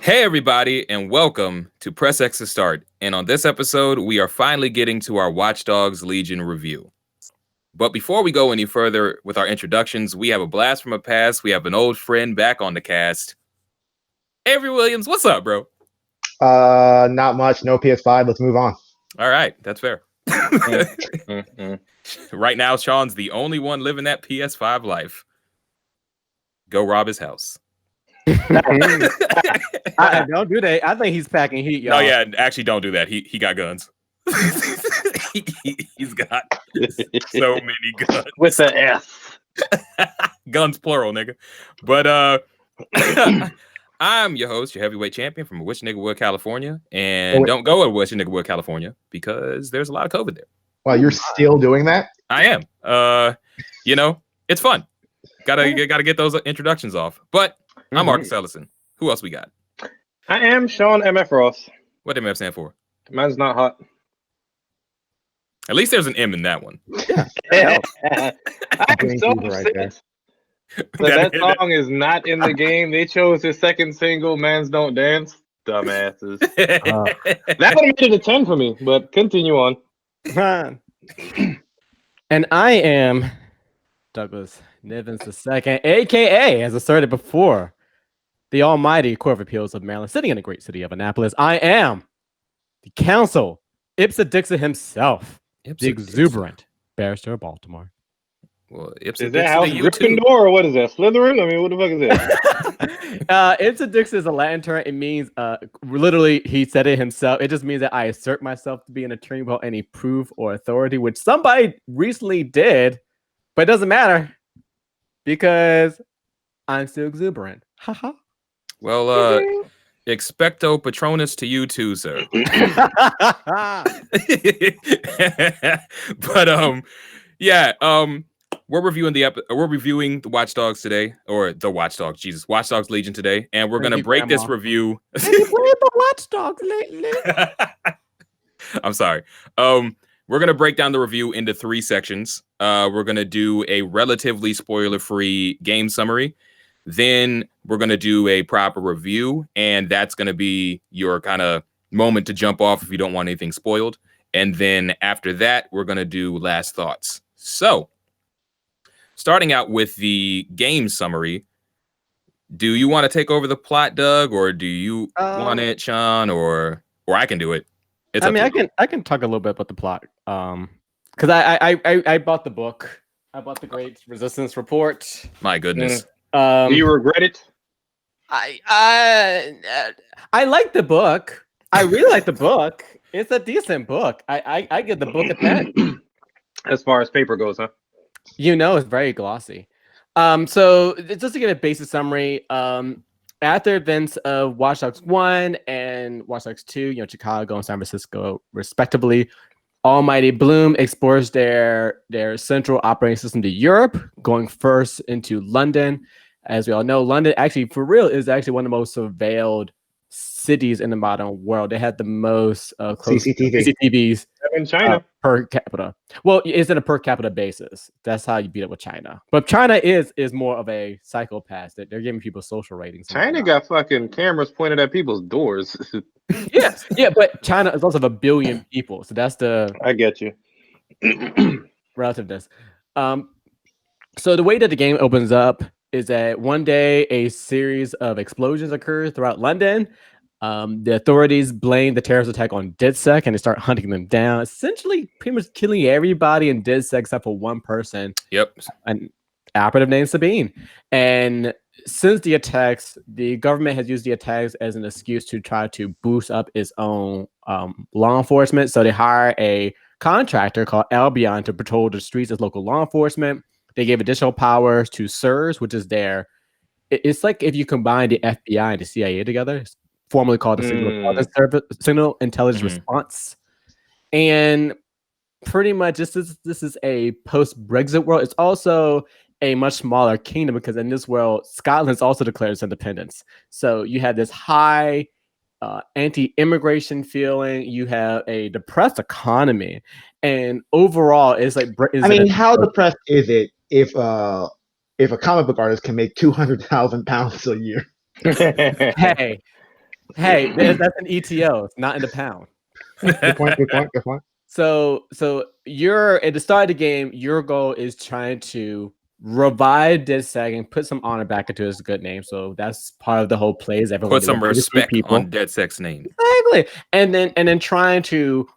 Hey, everybody, and welcome to Press X to Start. And on this episode, we are finally getting to our Watch Dogs Legion review. But before we go any further with our introductions, we have a blast from the past. We have an old friend back on the cast. Avery Williams, what's up, bro? Not much. No PS5. Let's move on. All right, that's fair. Right now, Sean's the only one living that PS5 life. Go rob his house. I don't do that. I think he's packing heat, y'all. No, yeah, actually, don't do that. He got guns. He's got so many guns. With the F. Guns plural, nigga. But I'm your host, your heavyweight champion from Wish Nigga Wood, California. And don't go to Wish Nigga Wood, California, because there's a lot of COVID there. Well, you're still doing that? I am. It's fun. Gotta get those introductions off. But I'm Marcus Ellison. Who else we got? I am Sean MF Ross. What MF stand for? Man's not hot. At least there's an M in that one. I'm Green so fever right upset that song is not in the game. They chose his second single, Mans Don't Dance. Dumbasses. That would have made it a 10 for me, but continue on. And I am Douglas Nivens II, a.k.a., as asserted before, the almighty Court of Appeals of Maryland, sitting in the great city of Annapolis. I am the counsel, Ipsa Dixit himself, the exuberant barrister of Baltimore. Well, Is that House Gryffindor or what is that? Slytherin? I mean, what the fuck is that? Ipsa Dixit is a Latin term. It means, literally, he said it himself. It just means that I assert myself to be an attorney without any proof or authority, which somebody recently did, but it doesn't matter because I'm still exuberant. Haha. Well, expecto patronus to you too, sir. But we're reviewing the Watch Dogs today, or the Watch Dogs, Watch Dogs Legion today, and we're gonna break this review. Have you played the Watch Dogs lately? I'm sorry. We're gonna break down the review into 3 sections. We're gonna do a relatively spoiler-free game summary. Then we're going to do a proper review, and that's going to be your kind of moment to jump off if you don't want anything spoiled. And then after that, we're going to do last thoughts. So, starting out with the game summary, do you want to take over the plot, Doug, or do you want it, Sean, or I can do it? I can talk a little bit about the plot, because I bought the book. I bought the Great Resistance Report. My goodness. Do you regret it? I like the book. I really like the book. It's a decent book. I give the book a 10. As far as paper goes, huh? It's very glossy. So just to give a basic summary, after events of Watch Dogs 1 and Watch Dogs 2, Chicago and San Francisco, respectively, Almighty Bloom exports their central operating system to Europe, going first into London. As we all know, London actually, for real, is actually one of the most surveilled cities in the modern world. They had the most CCTVs in China per capita. Well, it's in a per capita basis. That's how you beat it with China. But China is more of a psychopath. They're giving people social ratings. China got fucking cameras pointed at people's doors. Yes, yeah, but China is also 1 billion people, so that's the. I get you. Relativeness. So the way that the game opens up is that one day a series of explosions occur throughout London. The authorities blame the terrorist attack on DedSec and they start hunting them down, essentially pretty much killing everybody in DedSec except for one person. Yep. An operative named Sabine. And since the attacks, the government has used the attacks as an excuse to try to boost up its own law enforcement. So they hire a contractor called Albion to patrol the streets as local law enforcement. They gave additional powers to SIRS, which is it's like if you combine the FBI and the CIA together. It's formerly called the Signal Intelligence Response. And pretty much this is a post-Brexit world. It's also a much smaller kingdom because in this world, Scotland's also declared its independence. So you have this high anti-immigration feeling. You have a depressed economy, and overall, it's like. How depressed is it if a comic book artist can make £200,000 a year? Hey, Hey, that's an ETO. It's not in the pound. Good point. Good point. Good point. So you're at the start of the game. Your goal is trying to revive DedSec and put some honor back into his good name. So that's part of the whole play. Is everyone Put some respect on DedSec's name. Exactly, and then trying to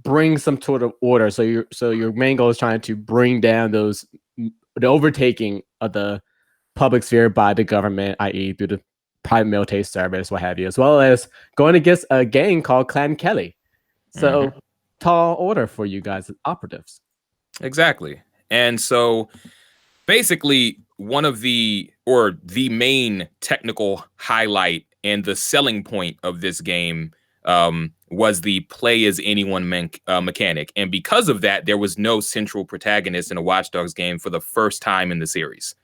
bring some sort of order. So your main goal is trying to bring down the overtaking of the public sphere by the government, i.e., through the private military service, what have you, as well as going against a gang called Clan Kelly. So tall order for you guys as operatives. Exactly. And so basically the main technical highlight and the selling point of this game was the play as anyone mechanic. And because of that, there was no central protagonist in a Watch Dogs game for the first time in the series.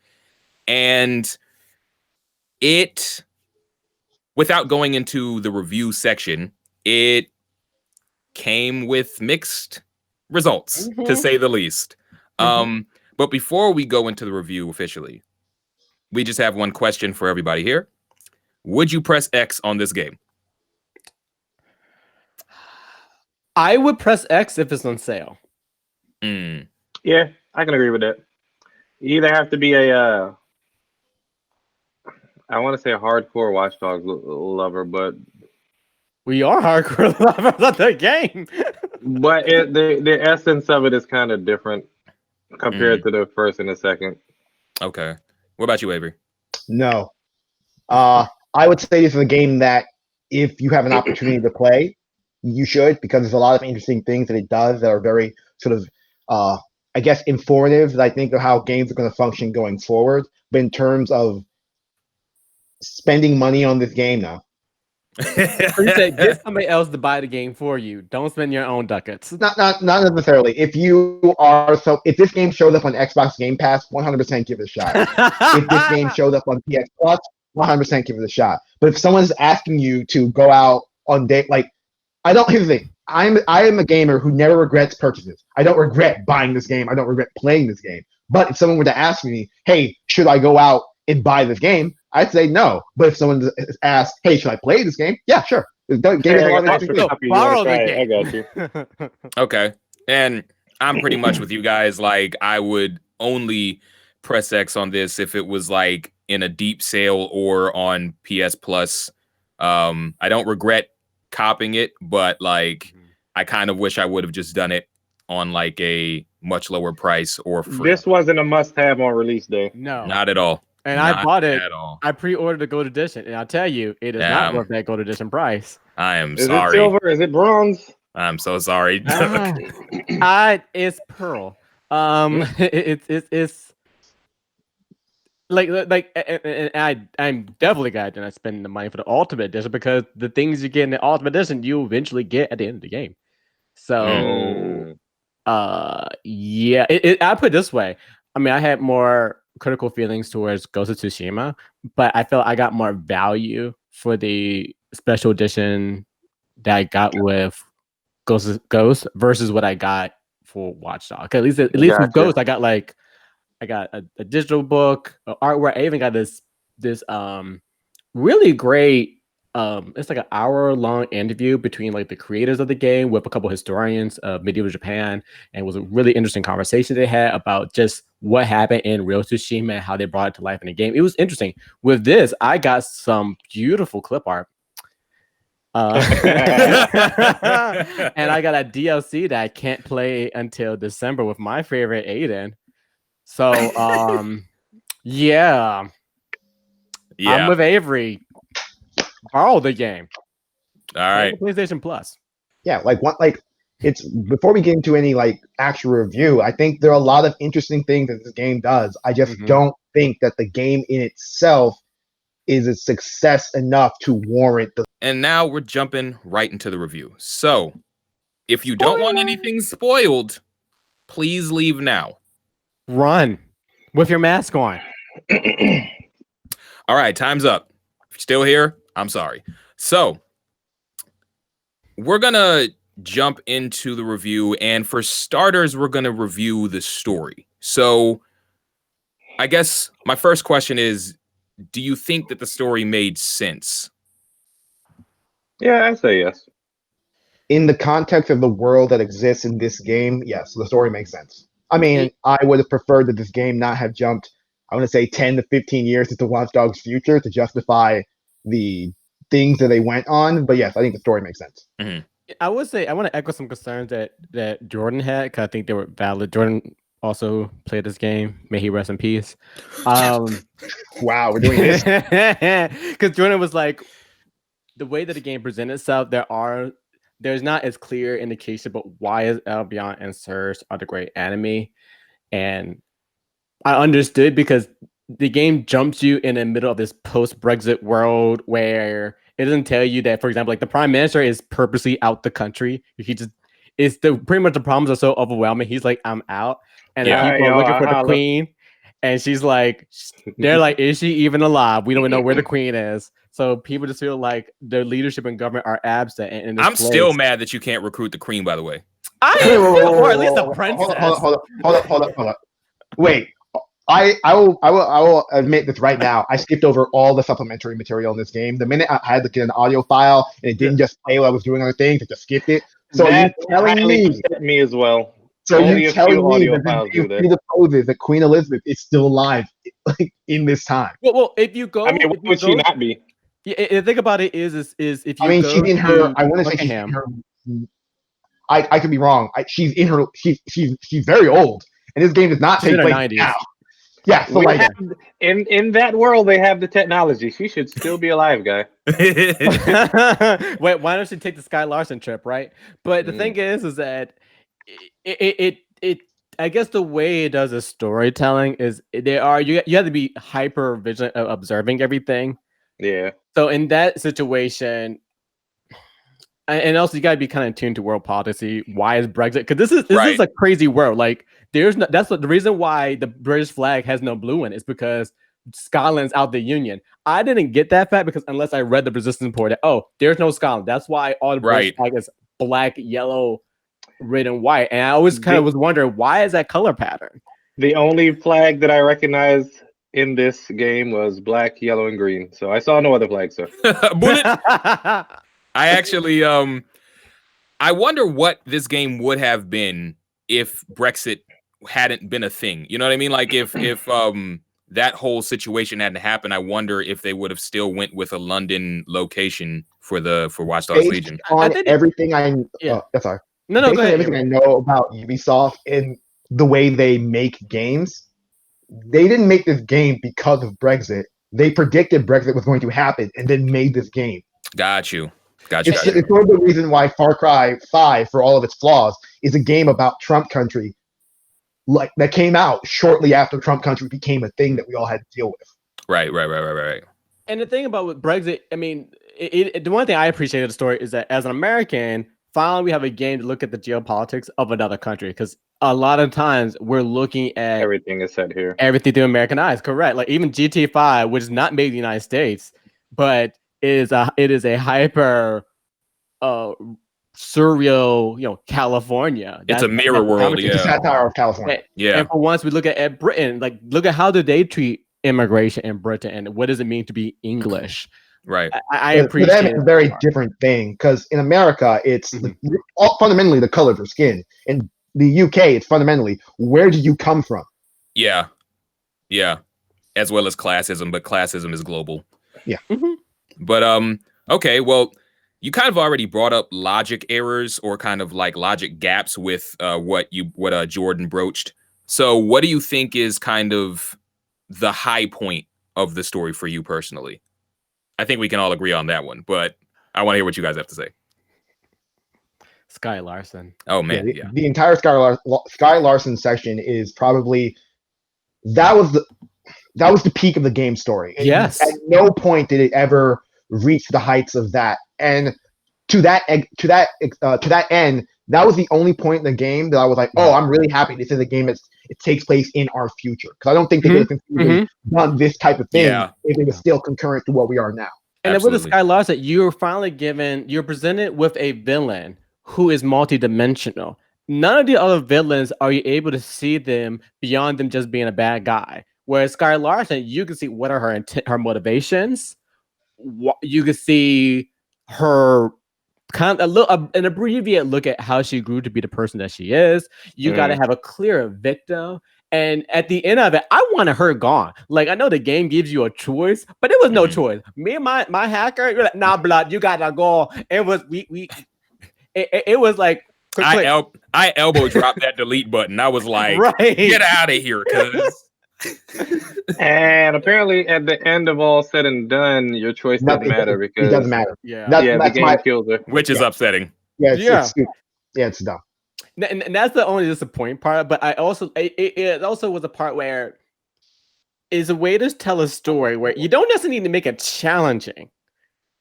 And it, without going into the review section, it came with mixed results, to say the least. But before we go into the review officially, we just have one question for everybody here. Would you press X on this game? I would press X if it's on sale. Yeah, I can agree with that. You either have to be a I want to say a hardcore Watch Dogs lover, but we are hardcore lovers of the game. But the essence of it is kind of different compared to the first and the second. Okay. What about you, Avery? No. I would say this is a game that if you have an opportunity to play, you should, because there's a lot of interesting things that it does that are very sort of, I guess, informative that I think of how games are going to function going forward. But in terms of spending money on this game now. You said get somebody else to buy the game for you. Don't spend your own ducats. Not necessarily. If this game shows up on Xbox Game Pass, 100% give it a shot. If this game shows up on PS Plus, 100% give it a shot. But if someone's asking you to go out on date, like here's the thing. I am a gamer who never regrets purchases. I don't regret buying this game. I don't regret playing this game. But if someone were to ask me, hey, should I go out and buy this game? I'd say no. But if someone asks, hey, should I play this game? Yeah, sure. I got you. Okay. And I'm pretty much with you guys. Like, I would only press X on this if it was like in a deep sale or on PS Plus. I don't regret copping it, but like I kind of wish I would have just done it on like a much lower price or free. This wasn't a must-have on release day. No, not at all. And not I bought it. At all. I pre-ordered the gold edition, and I'll tell you, it is not worth that gold edition price. I am Is sorry. Is it silver? Is it bronze? I'm so sorry. It's pearl. It's like I'm definitely glad that I spend the money for the Ultimate Edition, because the things you get in the Ultimate Edition you eventually get at the end of the game. So yeah, I put it this way. I mean, I had more critical feelings towards Ghost of Tsushima, but I felt I got more value for the special edition that I got with Ghost versus what I got for Watch Dogs. At least with Ghost, I got a digital book, artwork. I even got this really great. It's like an hour-long interview between like the creators of the game with a couple historians of medieval Japan, and it was a really interesting conversation they had about just what happened in real Tsushima and how they brought it to life in the game. It was interesting. With this, I got some beautiful clip art. And I got a DLC that I can't play until December with my favorite Aiden. So yeah. I'm with Avery. Borrow the game. All right. PlayStation Plus. Yeah, it's before we get into any like actual review, I think there are a lot of interesting things that this game does. I just don't think that the game in itself is a success enough to warrant the. And now we're jumping right into the review. So if you don't want anything spoiled, please leave now. Run with your mask on. All right, time's up. If you're still here, I'm sorry. So we're going to jump into the review. And for starters, we're going to review the story. So I guess my first question is, do you think that the story made sense? Yeah, I say yes. In the context of the world that exists in this game, yes, the story makes sense. I mean, I would have preferred that this game not have jumped, I want to say 10 to 15 years into Watch Dogs' future to justify the things that they went on. But yes, I think the story makes sense. I would say I want to echo some concerns that Jordan had, because I think they were valid. Jordan also played this game. May he rest in peace. Wow, we're doing this. Because Jordan was like, the way that the game presents itself, there's not as clear indication, but why is Albion and Surge are the great enemy? And I understood because the game jumps you in the middle of this post-Brexit world where it doesn't tell you that, for example, like the prime minister is purposely out the country. He just pretty much the problems are so overwhelming. He's like, I'm out, and the people are looking for the queen, and she's like, they're like, is she even alive? We don't even know where the queen is. So people just feel like their leadership and government are absent. And I'm still mad that you can't recruit the queen. By the way, or at least a princess. Hold up. Wait. I will admit this right now. I skipped over all the supplementary material in this game. The minute I had to get an audio file and it didn't just play while I was doing other things, it just skipped it. So that you telling me as well. So Only you telling me that the presupposes that Queen Elizabeth is still alive, like in this time? Well, if you go, I mean, would she not be? Yeah, the thing about it is if you. I mean, she's in her. I want to say she's in her. I could be wrong. She's in her. She's very old, and this game does not take place 90s. Now. Yeah, so like in that world, they have the technology. She should still be alive, guy. Wait, why don't you take the Sky Larson trip, right? But the thing is that it I guess the way it does the storytelling is you have to be hyper vigilant of observing everything. Yeah. So in that situation, and also you gotta be kind of tuned to world politics. Why is Brexit? Because this is a crazy world. Like that's the reason why the British flag has no blue in it, is because Scotland's out the Union. I didn't get that fact because unless I read the Resistance report, there's no Scotland. That's why all the British flag is black, yellow, red, and white. And I always kind of was wondering, why is that color pattern? The only flag that I recognized in this game was black, yellow, and green. So I saw no other flag, sir. Bullet. I actually I wonder what this game would have been if Brexit hadn't been a thing. You know what I mean? Like if that whole situation hadn't happened, I wonder if they would have still went with a London location for Watch Dogs Legion. On everything sorry. No, go ahead. Everything I know about Ubisoft and the way they make games, they didn't make this game because of Brexit. They predicted Brexit was going to happen and then made this game. Got you. It's sort of the reason why Far Cry 5, for all of its flaws, is a game about Trump country, like that came out shortly after Trump country became a thing that we all had to deal with. Right. And the thing about with Brexit, I mean, the one thing I appreciate of the story is that as an American, finally we have a game to look at the geopolitics of another country, because a lot of times we're looking at everything is said here, everything through American eyes. Correct. Like even GTA 5, which is not made in the United States, but it is a hyper surreal, California. It's a mirror world, It's a satire of California. Yeah. And for once we look at Britain, like look at how do they treat immigration in Britain and what does it mean to be English? Right. I appreciate that. It's a very different thing, because in America it's fundamentally the color of your skin. In the UK, it's fundamentally where did you come from? Yeah. As well as classism, but classism is global. Yeah. But okay, well, you kind of already brought up logic errors or kind of like logic gaps with what Jordan broached. So what do you think is kind of the high point of the story for you personally? I think we can all agree on that one, but I want to hear what you guys have to say. Sky Larson. Oh man, the entire Sky Larson section is probably that was the peak of the game story. And yes. At no point did it ever reach the heights of that. And to that end, that was the only point in the game that I was like, oh, I'm really happy this is a game it takes place in our future. Because I don't think they could have done this type of thing if it was still concurrent to what we are now. And then with the Sky Larson, you're presented with a villain who is multidimensional. None of the other villains are you able to see them beyond them just being a bad guy. Whereas Sky Larson, you can see what are her motivations. You can see her kind of an abbreviated look at how she grew to be the person that she is. You got to have a clear victim. And at the end of it, I wanted her gone. Like, I know the game gives you a choice, but it was no choice. Me and my hacker, you're like, nah, blood, you gotta go. It was it was like I elbow dropped that delete button. I was like, right. Get out of here, cuz. And apparently, at the end of all said and done, your choice doesn't matter because it doesn't matter. Yeah, the game kills her, which is upsetting. Yeah, it's dumb. And that's the only disappointing part. But I also it also was a part where is a way to tell a story where you don't necessarily need to make it challenging,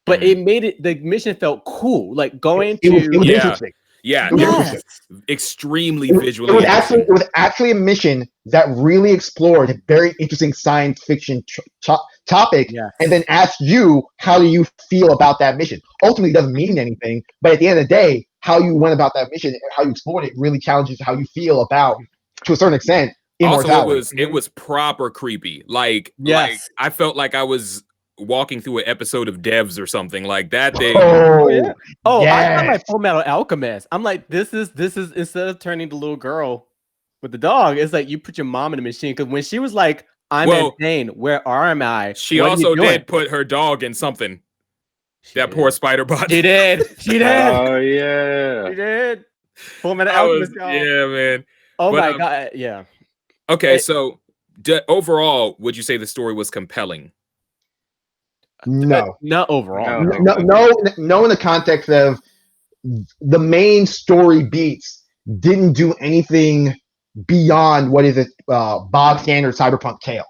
but it made it the mission felt cool. Like going It was interesting. Yeah, Yes. extremely It visually. was actually a mission that really explored a very interesting science fiction topic, and then asked you how do you feel about that mission. Ultimately, it doesn't mean anything, but at the end of the day, how you went about that mission and how you explored it really challenges how you feel about, to a certain extent, immortality. Also, it was proper creepy. Like I felt like I was walking through an episode of Devs or something like that. Thing. I thought like Full Metal Alchemist. I'm like, this is instead of turning the little girl with the dog, it's like you put your mom in the machine. Because when she was like, I'm in pain, where am I? She also did put her dog in something. Poor spider bot. She did. Oh yeah. She did. Full Metal Alchemist. Yeah, man. Oh my god. Yeah. Okay, so overall, would you say the story was compelling? No, not overall. No. In the context of the main story beats didn't do anything beyond what is it, bog standard cyberpunk tale.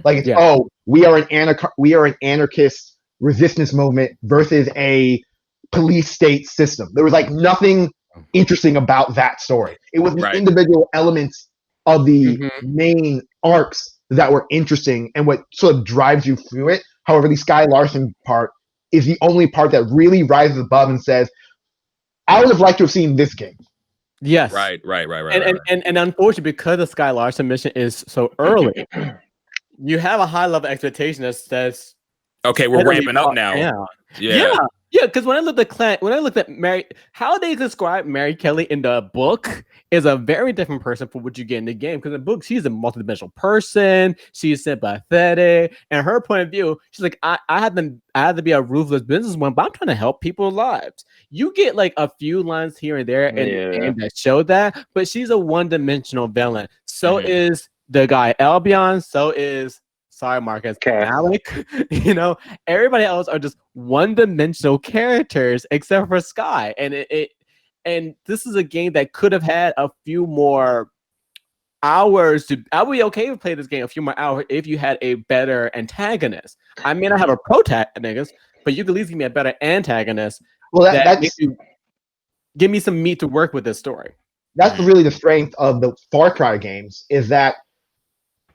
Like it's we are an anarchist resistance movement versus a police state system. There was like nothing interesting about that story. It was the individual elements of the main arcs that were interesting and what sort of drives you through it. However, the Sky Larson part is the only part that really rises above and says, I would have liked to have seen this game. Yes. Right. And unfortunately, because the Sky Larson mission is so early, you have a high level expectation that says, okay, we're ramping up now. Yeah, because when I looked at Mary, how they describe Mary Kelly in the book is a very different person from what you get in the game. Because in the book, she's a multidimensional person. She's sympathetic, and her point of view, she's like, I had to be a ruthless businesswoman, but I'm trying to help people's lives. You get like a few lines here and there, and that show that, but she's a one-dimensional villain. So is the guy Albion. So is. Sorry, Marcus. Alec, everybody else are just one-dimensional characters except for Sky, and this is a game that could have had a few more hours. I would be okay with playing this game a few more hours if you had a better antagonist. I may not have a protagonist, but you could at least give me a better antagonist. Well, that's give me some meat to work with this story. That's really the strength of the Far Cry games. Is that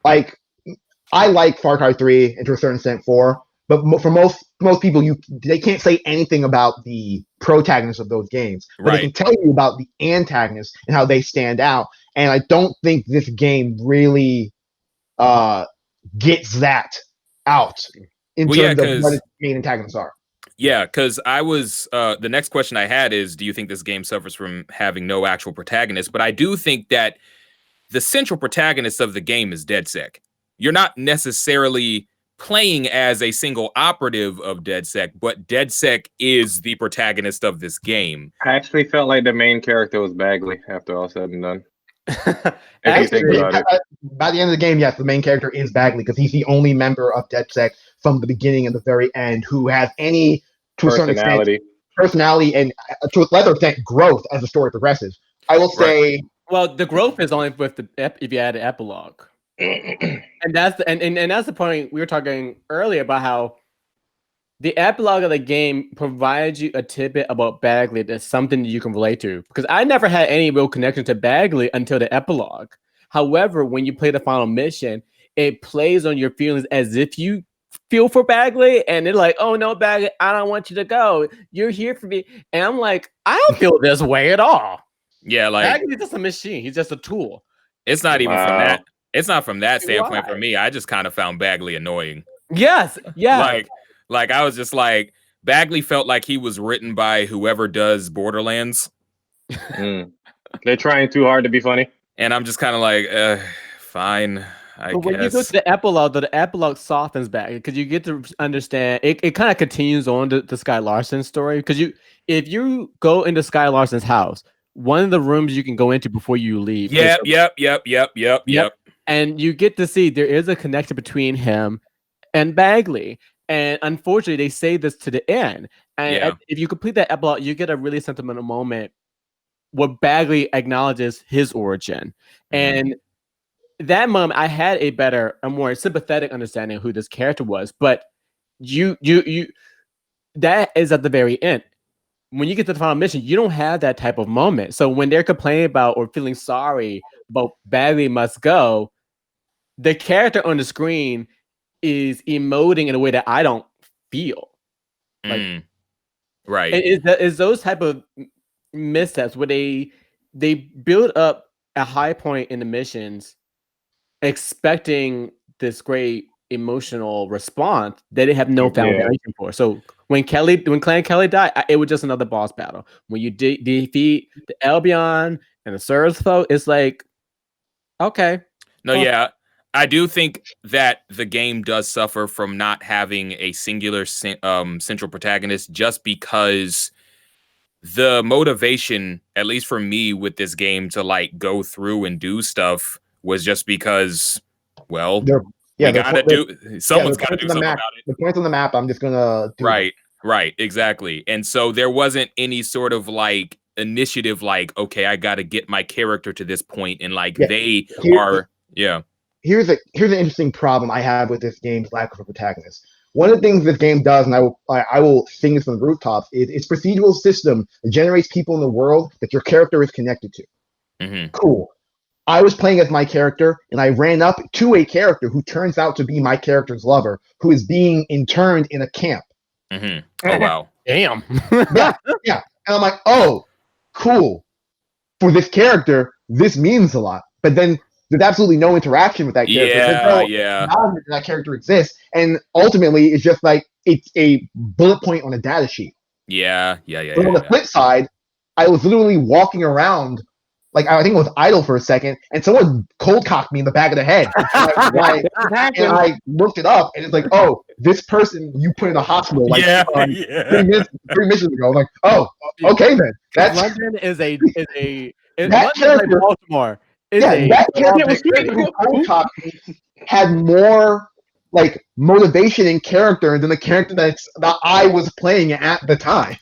like. I like Far Cry 3 and to a certain extent 4, but for most people, they can't say anything about the protagonists of those games, but they can tell you about the antagonists and how they stand out. And I don't think this game really gets that out in terms of what its main antagonists are. Yeah, because I was the next question I had is, do you think this game suffers from having no actual protagonist? But I do think that the central protagonist of the game is DedSec. You're not necessarily playing as a single operative of DedSec, but DedSec is the protagonist of this game. I actually felt like the main character was Bagley after all said and done. Actually, by the end of the game, yes, the main character is Bagley because he's the only member of DedSec from the beginning and the very end who has any, to a certain extent, personality and to a lesser extent, growth as the story progresses. I will say, well, the growth is only with if you add an epilogue. And that's the point we were talking earlier about how the epilogue of the game provides you a tidbit about Bagley that's something that you can relate to. Because I never had any real connection to Bagley until the epilogue. However, when you play the final mission, it plays on your feelings as if you feel for Bagley, and they're like, "Oh no, Bagley, I don't want you to go. You're here for me." And I'm like, I don't feel this way at all. Yeah, like Bagley's just a machine. He's just a tool. It's not even from that. It's not from that standpoint for me. I just kind of found Bagley annoying. Yes, yeah. Like I was just like, Bagley felt like he was written by whoever does Borderlands. They're trying too hard to be funny. And I'm just kind of like, fine, I But guess. when you go to the epilogue, though, the epilogue softens back because you get to understand. It kind of continues on the Sky Larson story because if you go into Sky Larson's house, one of the rooms you can go into before you leave. Yep. And you get to see there is a connection between him and Bagley. And unfortunately, they say this to the end. And if you complete that epilogue, you get a really sentimental moment where Bagley acknowledges his origin. And that moment, I had a more sympathetic understanding of who this character was. But you that is at the very end. When you get to the final mission, you don't have that type of moment. So when they're complaining about or feeling sorry about Bagley must go, the character on the screen is emoting in a way that I don't feel. Like, right. Is those type of missteps where they build up a high point in the missions, expecting this great emotional response that they have no foundation for. So when Clan Kelly died, it was just another boss battle. When you defeat the Albion and the Surge folk, it's like, okay. No, yeah. I do think that the game does suffer from not having a singular central protagonist just because the motivation, at least for me with this game, to like go through and do stuff was just because, well, someone's got to do something about it. The points on the map, I'm just gonna do. Right, exactly. And so there wasn't any sort of like initiative, like, okay, I got to get my character to this point, and like Here's an interesting problem I have with this game's lack of a protagonist. One of the things this game does, and I will sing this from the rooftops, is its procedural system that generates people in the world that your character is connected to. Cool. I was playing as my character, and I ran up to a character who turns out to be my character's lover, who is being interned in a camp. Oh, wow. Damn. yeah. And I'm like, oh, cool. For this character, this means a lot. But then there's absolutely no interaction with that character. Acknowledgement that character exists, and ultimately, it's just like it's a bullet point on a data sheet. But on the flip side, I was literally walking around, like I think it was idle for a second, and someone cold cocked me in the back of the head. And I looked it up, and it's like, oh, this person you put in a hospital like 3 missions ago. I'm like, oh, okay then. That's London is a that character, like Baltimore. That character who cold cocked me had more like motivation and character than the character that I was playing at the time.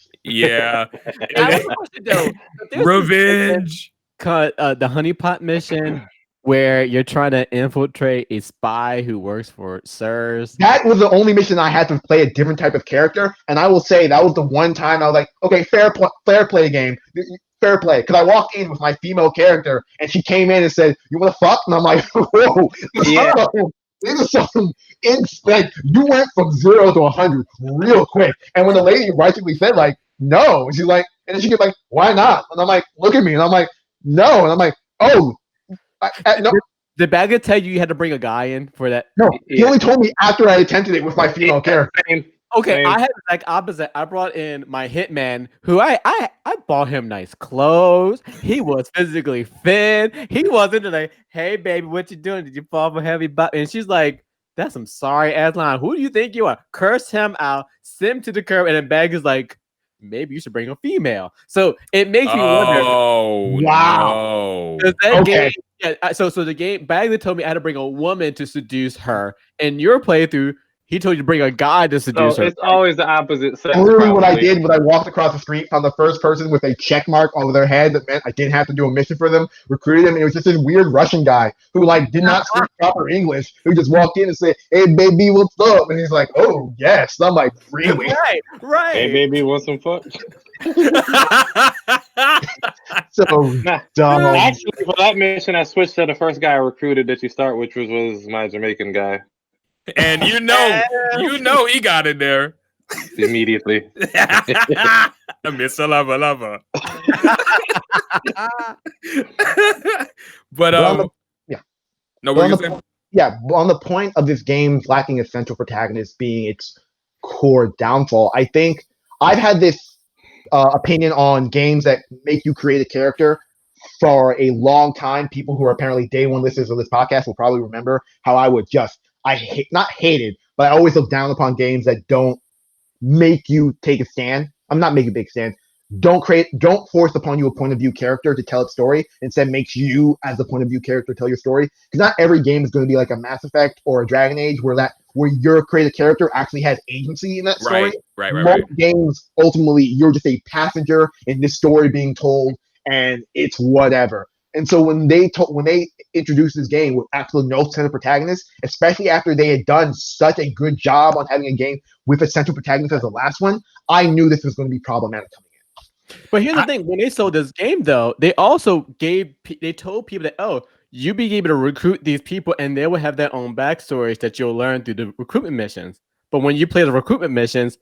Revenge. Cut the honeypot mission where you're trying to infiltrate a spy who works for SIRS. That was the only mission I had to play a different type of character, and I will say that was the one time I was like, okay, fair play game. Fair play, because I walked in with my female character, and she came in and said, "You want to fuck?" And I'm like, "Whoa, this is something." Like you went from 0 to 100 real quick. And when the lady rightfully said, "Like, no," she's like, and then she get like, "Why not?" And I'm like, "Look at me," and I'm like, "No," and I'm like, "Oh, no." Did Baggett tell you had to bring a guy in for that? No, he only told me after I attempted it with my female character. Okay, I had the like opposite. I brought in my hitman, who I bought him nice clothes. He was physically fit. He wasn't like, "Hey baby, what you doing? Did you fall for heavy butt?" And she's like, "That's some sorry ass line. Who do you think you are?" Curse him out, send him to the curb, and then Bag is like, "Maybe you should bring a female." So it makes me wonder. Oh wow! Game, so the game Bagley told me I had to bring a woman to seduce her. In your playthrough, he told you to bring a guy to seduce her. It's always the opposite sex. Literally, what I did was I walked across the street, found the first person with a check mark over their head that meant I didn't have to do a mission for them, recruited them, and it was just this weird Russian guy who like did not speak proper English, who just walked in and said, "Hey baby, what's up?" And he's like, "Oh yes." And I'm like, "Really?" Right. Hey baby, want some fuck? So dumb. Actually, for that mission, I switched to the first guy I recruited that you start, which was my Jamaican guy. And you know he got in there immediately. Mr. Lover. But on the point of this game lacking a central protagonist being its core downfall, I think I've had this opinion on games that make you create a character for a long time. People who are apparently day one listeners of this podcast will probably remember how I would not hated, but I always look down upon games that don't make you take a stand. I'm not making a big stand. Don't force upon you a point of view character to tell its story. Instead, makes you as the point of view character tell your story. Because not every game is going to be like a Mass Effect or a Dragon Age where your created character actually has agency in that story. Right. Most games, ultimately, you're just a passenger in this story being told, and it's whatever. And so when they introduced this game with absolutely no central protagonist, especially after they had done such a good job on having a game with a central protagonist as the last one, I knew this was going to be problematic coming in. But here's the thing: when they sold this game, though, they also told people that, oh, you'll be able to recruit these people, and they will have their own backstories that you'll learn through the recruitment missions. But when you play the recruitment missions,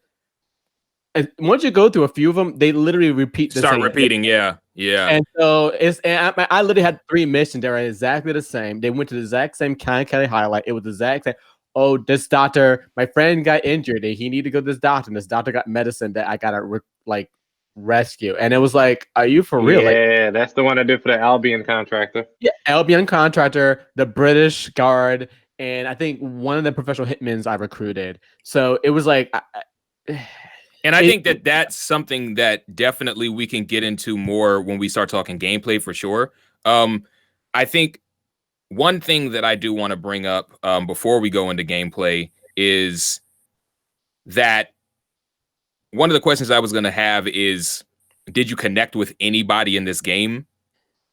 and once you go through a few of them, they literally repeat. Start repeating, yeah. And so I literally had 3 missions that are exactly the same. They went to the exact same kind of highlight. It was the exact same. Oh, this doctor, my friend got injured, and he needed to go to this doctor. And this doctor got medicine that I gotta rescue. And it was like, are you for real? Yeah, that's the one I did for the Albion contractor. Yeah, Albion contractor, the British guard, and I think one of the professional hitmen I recruited. So it was like. And I think that that's something that definitely we can get into more when we start talking gameplay for sure. I think one thing that I do want to bring up before we go into gameplay is that one of the questions I was going to have is, did you connect with anybody in this game?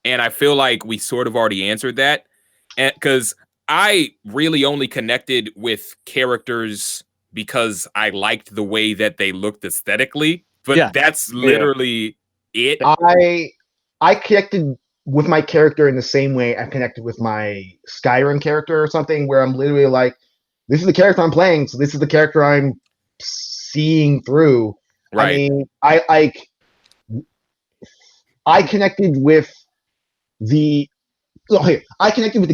And I feel like we sort of already answered that, because I really only connected with characters because I liked the way that they looked aesthetically, but that's literally it. I connected with my character in the same way I connected with my Skyrim character or something, where I'm literally like, this is the character I'm playing, so this is the character I'm seeing through. Right. I mean, I connected with the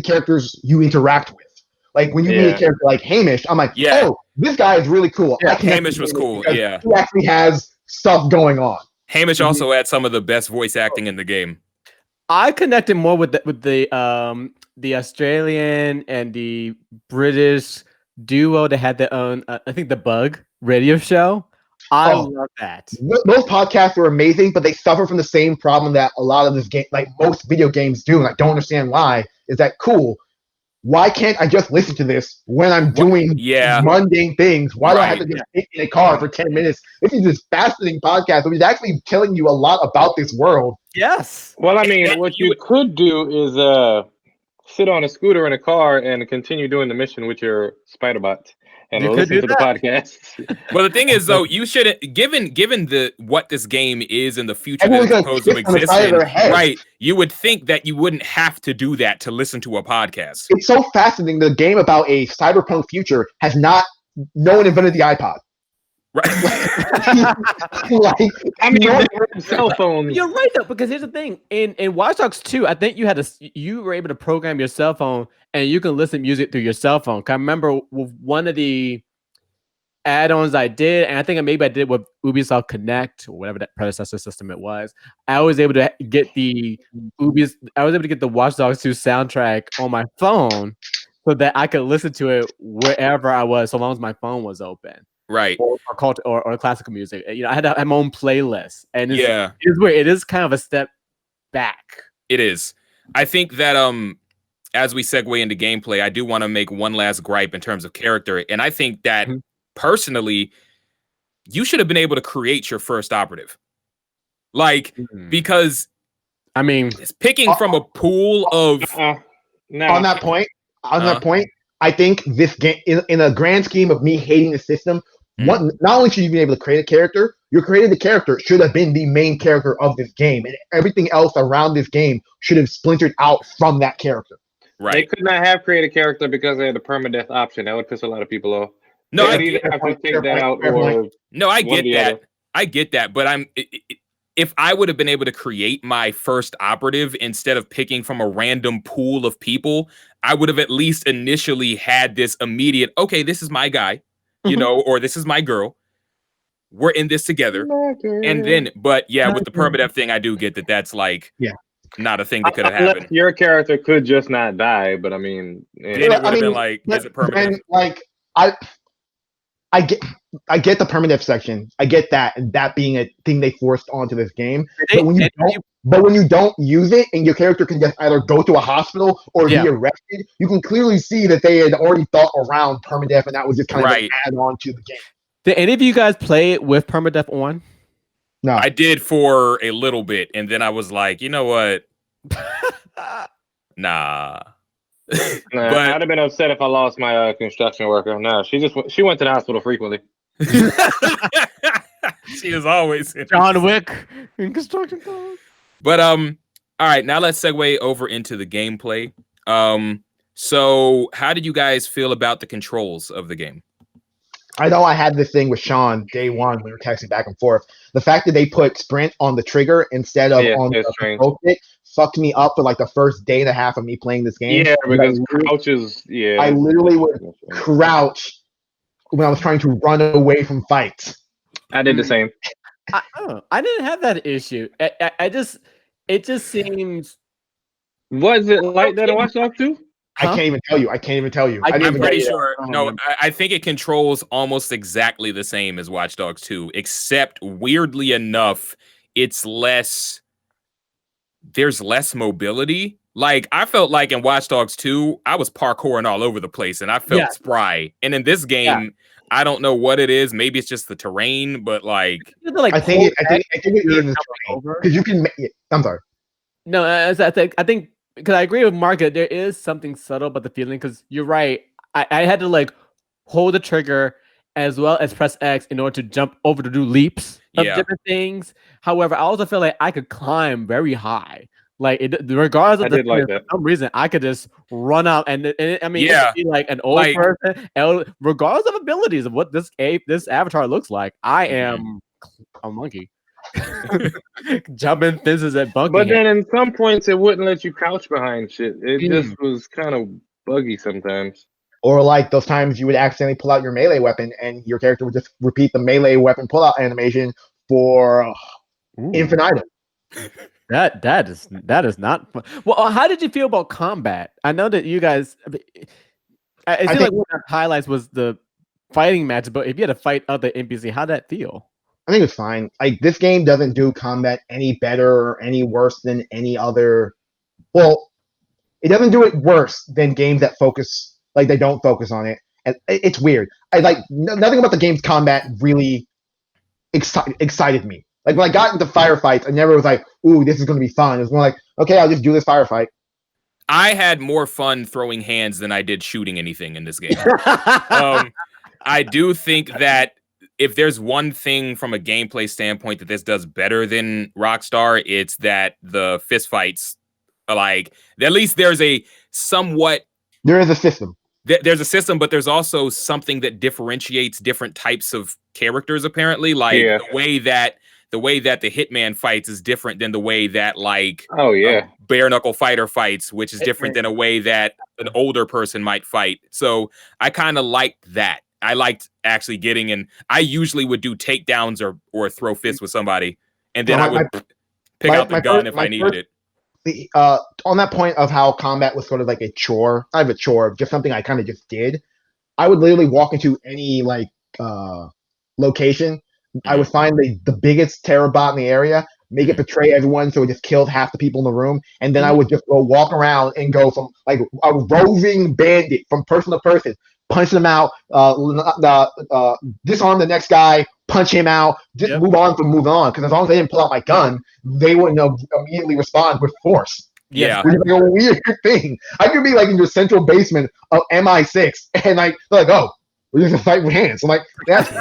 characters you interact with. Like when you meet a character like Hamish, I'm like, oh, this guy is really cool. Yeah, Hamish was cool. Yeah, he actually has stuff going on. Hamish also had some of the best voice acting in the game. I connected more with the Australian and the British duo that had their own, I think, the Bug radio show. I love that. Those podcasts are amazing, but they suffer from the same problem that a lot of this game, like most video games do, and I don't understand why. Is that cool? Why can't I just listen to this when I'm doing mundane things? Why do I have to just sit in a car for 10 minutes? This is this fascinating podcast, which is actually telling you a lot about this world. Yes. Well, I mean, what you could do is sit on a scooter in a car and continue doing the mission with your spider bot and listen to the podcast. Well, the thing is, though, you shouldn't, given what this game is in the future that it's supposed to exist in, right? You would think that you wouldn't have to do that to listen to a podcast. It's so fascinating. The game about a cyberpunk future has no one invented the iPod. Right. I mean, cell phones. You're right though, because here's the thing: in Watch Dogs 2, I think you were able to program your cell phone and you can listen to music through your cell phone. I remember with one of the add-ons I did, and I think maybe I did with Ubisoft Connect or whatever that predecessor system it was. I was able to get the Watch Dogs 2 soundtrack on my phone so that I could listen to it wherever I was, so long as my phone was open. Right. Or classical music. You know, I had to have my own playlist. And it's weird. It is kind of a step back. It is. I think that as we segue into gameplay, I do want to make one last gripe in terms of character. And I think that personally, you should have been able to create your first operative. Because I mean, it's picking from a pool of on that point, I think this game, in a grand scheme of me hating the system, not only should you be able to create a character, your created character should have been the main character of this game, and everything else around this game should have splintered out from that character. Right. They could not have created a character because they had the permadeath option. That would piss a lot of people off. No, I get that. I get that, but if I would have been able to create my first operative instead of picking from a random pool of people, I would have at least initially had this immediate, okay, this is my guy, you know, or this is my girl. we're in this together. And then, but yeah, with the permadeath thing, I do get that that's like not a thing that could have happened. Your character could just not die, but I mean, then it would have been like, is it permadeath? Like I get the permadeath section. I get that, and that being a thing they forced onto this game. But when you don't use it, and your character can just either go to a hospital or be arrested, you can clearly see that they had already thought around permadeath, and that was just kind of an add-on to the game. Did any of you guys play it with permadeath on? No, I did for a little bit, and then I was like, you know what? Nah. I'd have been upset if I lost my construction worker. No, she went to the hospital frequently. She is always John Wick in construction clothes. But all right, now let's segue over into the gameplay. So how did you guys feel about the controls of the game? I know I had this thing with Sean day one when we were texting back and forth. The fact that they put sprint on the trigger instead of on the control stick fucked me up for like the first day and a half of me playing this game. Yeah, because crouches. Yeah, I literally would crouch when I was trying to run away from fights. I did the same. I didn't have that issue. It just seems. Was it like that in Watch Dogs 2? I can't even tell you. I'm pretty sure. No, I think it controls almost exactly the same as Watch Dogs 2, except weirdly enough, there's less mobility. Like, I felt like in Watch Dogs 2, I was parkouring all over the place and I felt spry. And in this game, I don't know what it is. Maybe it's just the terrain, but like I think it is the terrain. Because you can. I'm sorry. No, I think. Because I agree with Margaret, there is something subtle about the feeling. Because you're right, I had to like hold the trigger as well as press X in order to jump over to do leaps of different things. However, I also feel like I could climb very high. Like regardless of for some reason, I could just run out and I mean, it could be like an old person, regardless of abilities of what this avatar looks like. I am a monkey. Jumping fences at Buckingham. But then in some points it wouldn't let you crouch behind shit. It just was kind of buggy sometimes. Or like those times you would accidentally pull out your melee weapon and your character would just repeat the melee weapon pullout animation for infinitum. That is not fun. Well, how did you feel about combat? I know that you guys. I feel like one of the highlights was the fighting match, but if you had to fight other NPC, how'd that feel? I think it's fine. Like, this game doesn't do combat any better or any worse than any other. Well, it doesn't do it worse than games that focus, like, they don't focus on it. And it's weird. Nothing about the game's combat really excited me. Like, when I got into firefights, I never was like, ooh, this is going to be fun. It was more like, okay, I'll just do this firefight. I had more fun throwing hands than I did shooting anything in this game. I do think that if there's one thing from a gameplay standpoint that this does better than Rockstar, it's that the fist fights, like, at least there's a somewhat... There is a system. There's a system, but there's also something that differentiates different types of characters, apparently. Like, the way that the Hitman fights is different than the way that, like, bare knuckle fighter fights, which is different than a way that an older person might fight. So I kind of liked that. I liked actually getting in. I usually would do takedowns or throw fists with somebody, and then I would pick out the gun if I needed it. On that point of how combat was sort of like a chore, I have a chore, just something I kind of just did. I would literally walk into any like location. I would find the biggest terror bot in the area, make it betray everyone, so it just killed half the people in the room, and then I would just go walk around and go from like a roving bandit from person to person, punch them out, disarm the next guy, punch him out, just move on. Because as long as they didn't pull out my gun, they wouldn't immediately respond with force. Yeah, which is like a weird thing. I could be like in the central basement of MI6, and like they're like, oh, we're just gonna fight with hands. I'm like, that's how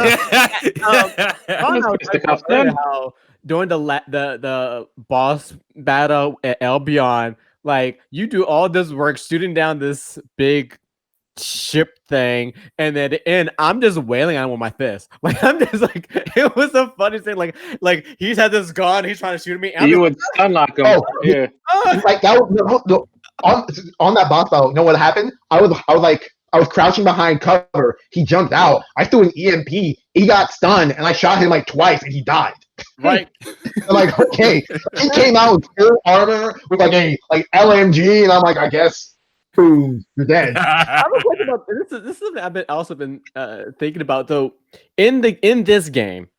during the boss battle at Albion, like you do all this work shooting down this big ship thing, and then at the end I'm just wailing on him with my fist. Like I'm just like, it was the funniest thing. Like he's had this gun, he's trying to shoot me. You would unlock him. Like that was, on that boss battle. You know what happened? I was I was crouching behind cover. He jumped out. I threw an EMP. He got stunned, and I shot him like twice, and he died. Right. I'm like, okay. He came out with full armor with like a LMG, and I'm like, I guess, boom, you're dead. I have a question about this is something I've been thinking about though. In this game,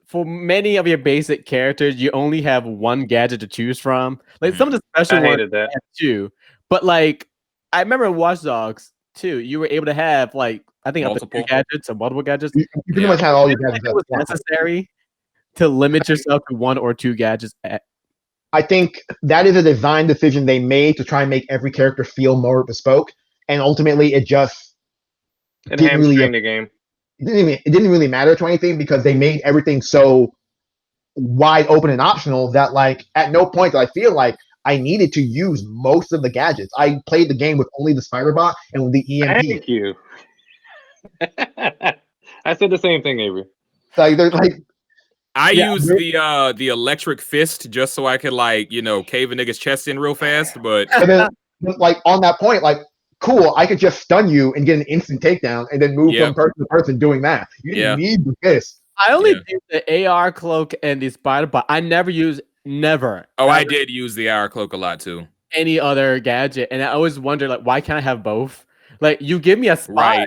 for many of your basic characters, you only have one gadget to choose from. Like some of the special I ones hated that. have two, but like I remember in Watch Dogs 2, you were able to have like I think up to Multiple. 2 gadgets or multiple gadgets. You pretty much had all your gadgets. It was necessary to limit yourself to 1 or 2 gadgets. I think that is a design decision they made to try and make every character feel more bespoke, and ultimately it just It didn't really hamstring the game. it didn't really matter to anything because they made everything so wide open and optional that like at no point did I feel like I needed to use most of the gadgets. I played the game with only the spider bot and with the EMP. Thank you. I said the same thing, Avery. Like there's like I Yeah, use the electric fist just so I could like, you know, cave a nigga's chest in real fast, but and then like on that point, like cool, I could just stun you and get an instant takedown and then move Yeah. from person to person doing that. You didn't need the fist. I only Yeah. did the AR cloak and the spider bot. I never I did use the hour cloak a lot too. any other gadget, and I always wonder like why can't I have both? Like you give me a spy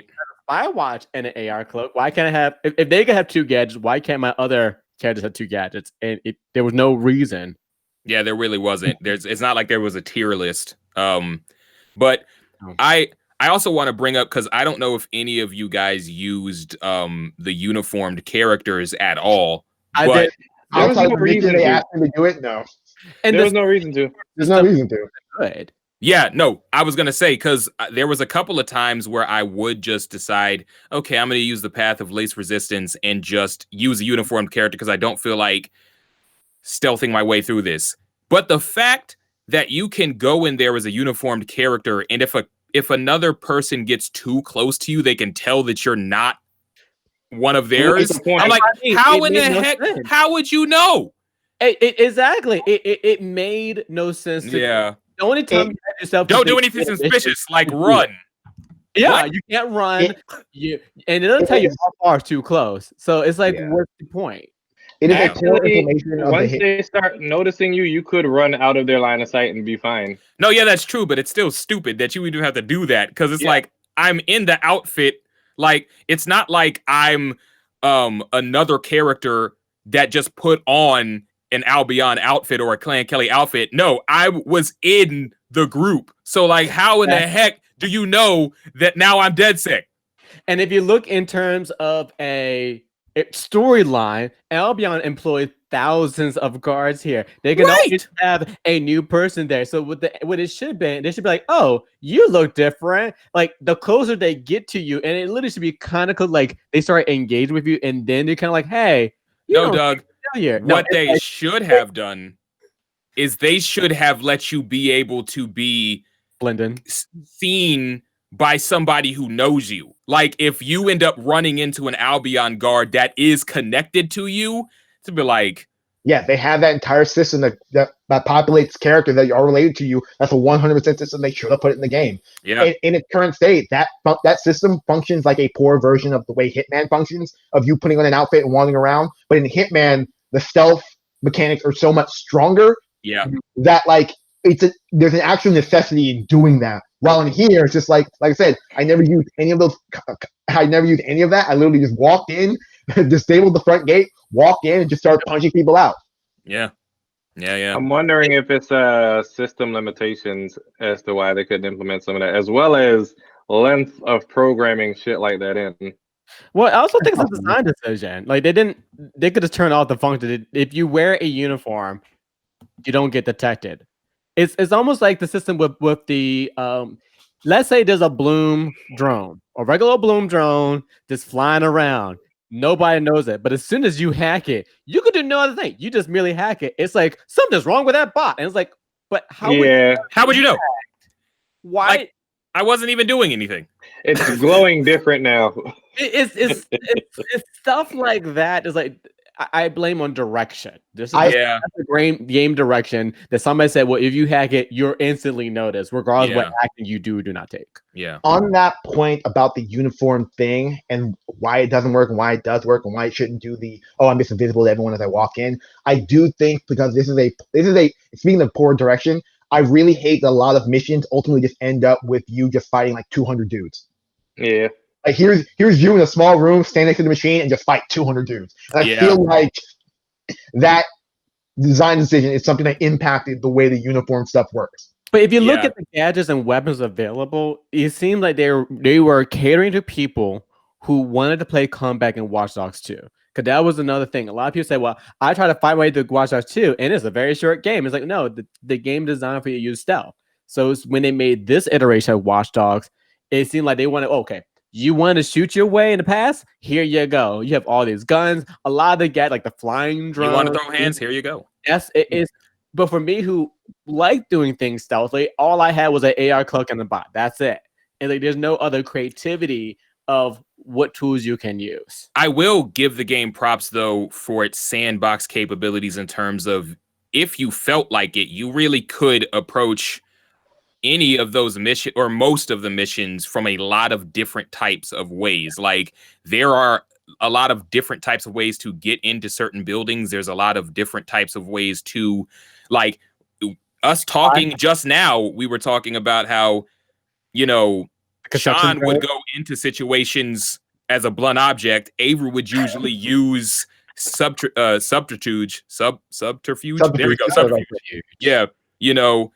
watch and an AR cloak. Why can't I have if they can have 2 gadgets? Why can't my other characters have 2 gadgets? And there was no reason. Yeah, there really wasn't. It's not like there was a tier list. But Oh. I also want to bring up because I don't know if any of you guys used the uniformed characters at all. I but did. There was Outside no of the mission reason they to. asked me to do it, no. And There this was no reason to. There's no reason to. good. yeah, no, I was gonna say because there was a couple of times where I would just decide, okay, I'm gonna use the path of least resistance and just use a uniformed character because I don't feel like stealthing my way through this. But the fact that you can go in there as a uniformed character, and if another person gets too close to you, they can tell that you're not one of theirs. the point. I'm like, I mean, how it in the made no heck? sense. How would you know? Exactly. It made no sense. Yeah. The only time you had yourself to Don't do think anything that suspicious, like run. Yeah, What? you can't run. And it'll tell you is- how far is too close. So it's like, Yeah. what's the point? It is a Actually, core information of the Once hit. they start noticing you, you could run out of their line of sight and be fine. No, yeah, that's true, but it's still stupid that you even have to do that because it's Yeah. like I'm in the outfit. Like it's not like I'm another character that just put on an Albion outfit or a Clan Kelly outfit. No, I was in the group. So like, how in the heck do you know that now I'm dead sick? And if you look in terms of a storyline, Albion employed thousands of guards here. They can always have a new person there. So what it should be, they should be like, oh, you look different. Like the closer they get to you, and it literally should be kind of like they start engaging with you, and then they're kind of like, hey, you No, don't Doug. here. No, What it's they like, should have done is they should have let you be able to be Lyndon. seen by somebody who knows you. Like if you end up running into an Albion guard that is connected to you, to be like, Yeah, they have that entire system that populates character that are related to you. That's a 100% system. They should have put it in the game. yeah, In its current state, that system functions like a poor version of the way Hitman functions, of you putting on an outfit and wandering around. But in Hitman, the stealth mechanics are so much stronger yeah, that like there's an actual necessity in doing that. While in here, it's just like I said, I never used any of those. I never used any of that. I literally just walked in, disabled the front gate, walked in, and just started punching people out. yeah. I'm wondering if it's system limitations as to why they couldn't implement some of that, as well as length of programming shit like that in. Well, I also think it's a design decision. Like they could have turned off the function. If you wear a uniform, you don't get detected. It's almost like the system with the let's say there's a Bloom drone, a regular Bloom drone just flying around. Nobody knows it, but as soon as you hack it, you could do no other thing. You just merely hack it. It's like something's wrong with that bot, and it's like, but how would you know? why? Like, I wasn't even doing anything. It's glowing different now. It's stuff like that. Is like I blame on direction. This is Yeah. the game direction that somebody said, well, if you hack it, you're instantly noticed, regardless of Yeah. what action you do or do not take. Yeah. On that point about the uniform thing and why it doesn't work and why it does work and why it shouldn't do the I'm just invisible to everyone as I walk in. I do think because this is a speaking of poor direction, I really hate that a lot of missions ultimately just end up with you just fighting like 200 dudes. Yeah. Like here's you in a small room, stand next to the machine and just fight 200 dudes. And I feel like that design decision is something that impacted the way the uniform stuff works. But if you look at the gadgets and weapons available, it seemed like they were catering to people who wanted to play combat in Watch Dogs 2. Because that was another thing. A lot of people say, well, I try to fight my way through Watch Dogs 2, and it's a very short game. It's like, no, the game designed for you to use stealth. So when they made this iteration of Watch Dogs, it seemed like they wanted, okay, you want to shoot your way in the past? Here you go. You have all these guns. A lot of the gadgets, like the flying drone. You want to throw hands? Here you go. Yes, it is. But for me, who like doing things stealthily, all I had was an AR cloak and a bot. That's it. And like, there's no other creativity of what tools you can use. I will give the game props though for its sandbox capabilities in terms of if you felt like it, you really could approach any of those missions or most of the missions from a lot of different types of ways. Like there are a lot of different types of ways to get into certain buildings. There's a lot of different types of ways to, like, us talking just now, we were talking about how, you know, Sean would go into situations as a blunt object. Avery would usually use subterfuge. There we go. Subterfuge. Yeah. You know,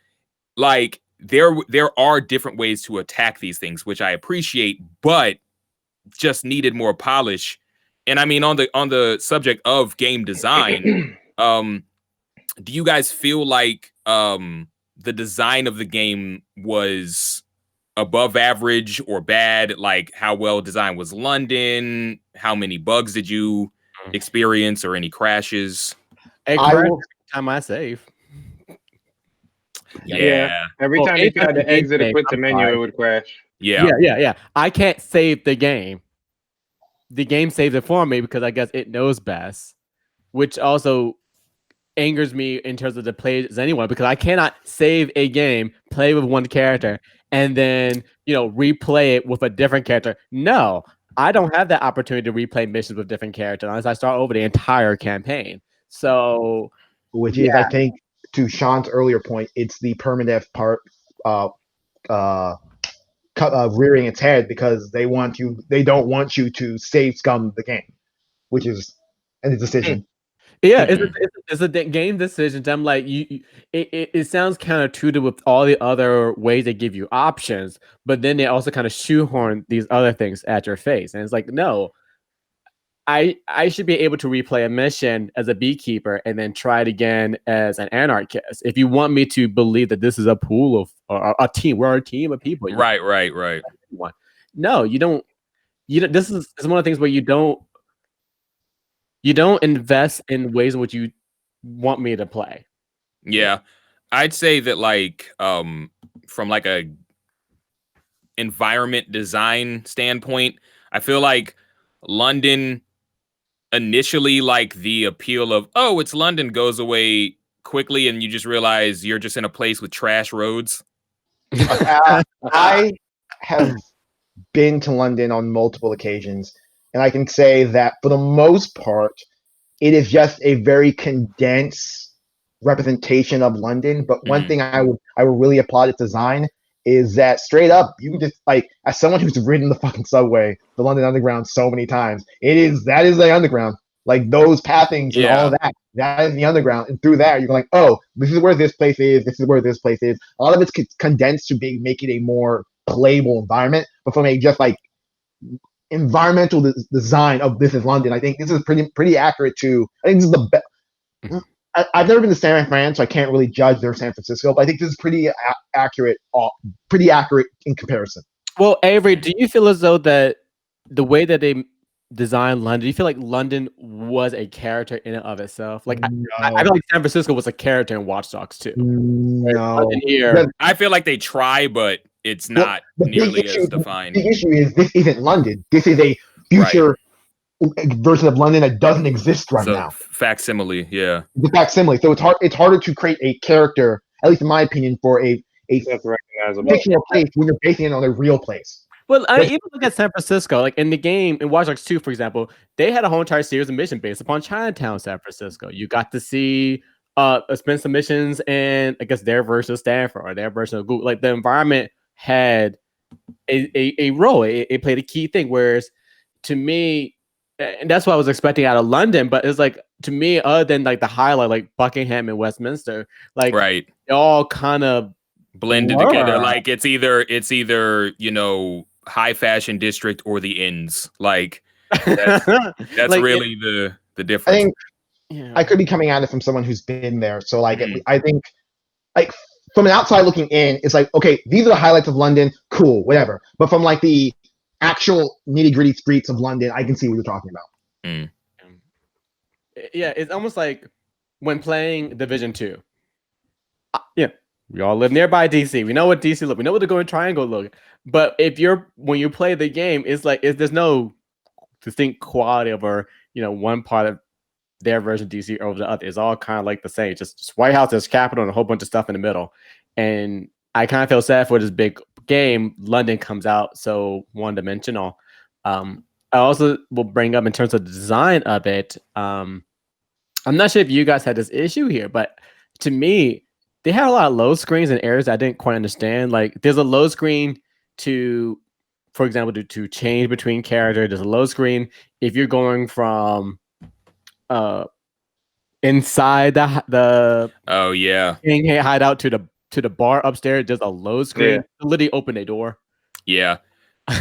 like there are different ways to attack these things, which I appreciate, but just needed more polish. And I mean, on the subject of game design, do you guys feel like the design of the game was above average or bad? Like how well designed was London? How many bugs did you experience or any crashes? Every time I save. Yeah. Every time you tried to exit or quit the menu, it would crash. Yeah. I can't save the game. The game saves it for me because I guess it knows best, which also angers me in terms of the play as anyone, because I cannot save a game, play with one character, and then, you know, replay it with a different character. No, I don't have that opportunity to replay missions with different characters unless I start over the entire campaign. So, which is, I think, to Sean's earlier point, it's the permadeath part rearing its head because they don't want you to save scum the game, which is a decision. Yeah, it's a game decision. I'm like, it sounds counterintuitive with all the other ways they give you options, but then they also kind of shoehorn these other things at your face, and it's like, no, I should be able to replay a mission as a beekeeper and then try it again as an anarchist. If you want me to believe that this is a pool of a team, we're a team of people. Right. No, you don't. This is one of the things where you don't invest in ways in which you want me to play. Yeah, I'd say that like from like a environment design standpoint, I feel like London initially, like the appeal of, oh, it's London goes away quickly and you just realize you're just in a place with trash roads. I have been to London on multiple occasions, and I can say that for the most part, it is just a very condensed representation of London. But one thing I would really applaud its design is that straight up, you can just, like, as someone who's ridden the fucking subway, the London Underground so many times, that is the underground. Like those pathings and all of that is the underground. And through that, you're like, oh, this is where this place is. This is where this place is. A lot of it's condensed to make it a more playable environment. But from a just like environmental design of this is London, I think this is pretty accurate to. I think this is the best. I've never been to San Fran, so I can't really judge their San Francisco, but I think this is pretty accurate in comparison. Well, Avery, do you feel as though that the way that they designed London, do you feel like London was a character in and of itself? Like, No. I feel like San Francisco was a character in Watch Dogs too. No. I feel like they try, but it's not nearly as defined. The issue is this isn't London. This is a future version of London that doesn't exist right So now. facsimile, yeah. The facsimile. So it's harder to create a character, at least in my opinion, for a That's recognizable. fictional place when you're basing it on a real place. Well, I mean, even look at San Francisco. Like in the game, in Watch Dogs 2, for example, they had a whole entire series of missions based upon Chinatown, San Francisco. You got to see spend some missions in, I guess, their version of Stanford or their version of Google. Like the environment had a role. It played a key thing. Whereas to me, and that's what I was expecting out of London, but it's like to me, other than like the highlight, like Buckingham and Westminster, like Right. they all kind of Blended blur. together. Like it's either, you know, high fashion district or the inns. Like that's Like, really the I difference. think yeah. I could be coming at it from someone who's been there. So like I think like from an outside looking in, it's like, okay, these are the highlights of London, cool, whatever. But from like the actual nitty-gritty streets of London, I can see what you're talking about. Yeah, it's almost like when playing Division 2. Yeah, we all live nearby DC. We know what DC look. We know what the Golden Triangle look. But when you play the game, it's like there's no distinct quality over one part of their version of DC over the other. It's all kind of like the same. Just White House, there's Capitol, and a whole bunch of stuff in the middle. And I kind of feel sad for this big game. London comes out so one-dimensional. I also will bring up in terms of the design of it. I'm not sure if you guys had this issue here, but to me, they had a lot of load screens and areas I didn't quite understand. Like there's a load screen for example, to change between characters. There's a load screen if you're going from inside the Oh yeah. King hideout to the bar upstairs. There's a load screen. Yeah. Literally open a door. Yeah.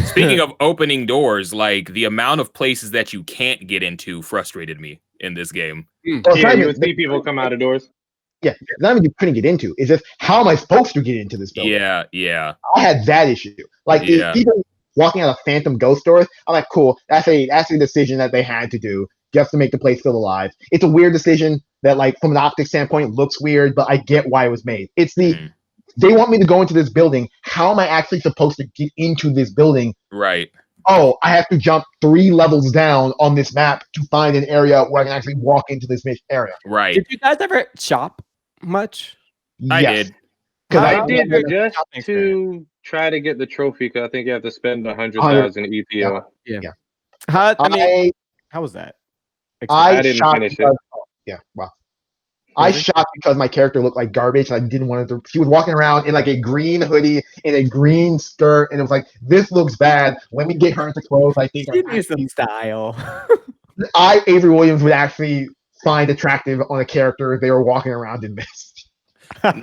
Speaking of opening doors, like the amount of places that you can't get into frustrated me in this game. Well, it's Yeah, not you even- would see people come out of doors. Yeah, it's not even you couldn't get into. It's just how am I supposed to get into this building? Yeah. I had that issue. Like Yeah. people walking out of Phantom Ghost stores, I'm like, cool. That's a decision that they had to do just to make the place feel alive. It's a weird decision that, like, from an optic standpoint, looks weird, but I get why it was made. It's they want me to go into this building. How am I actually supposed to get into this building? Right. Oh, I have to jump 3 levels down on this map to find an area where I can actually walk into this area. Right. Did you guys ever shop much? I Yes. did. 'Cause I did never- just experience. to try to get the trophy because I think you have to spend 100,000 EPO. How was that? I didn't shot finish it. because, yeah, well, I Really? shot because my character looked like garbage. And I didn't want to. He was walking around in like a green hoodie and a green skirt, and it was like, this looks bad. Let me get her into clothes. I think Give me some style. Avery Williams would actually find attractive on a character if they were walking around in this.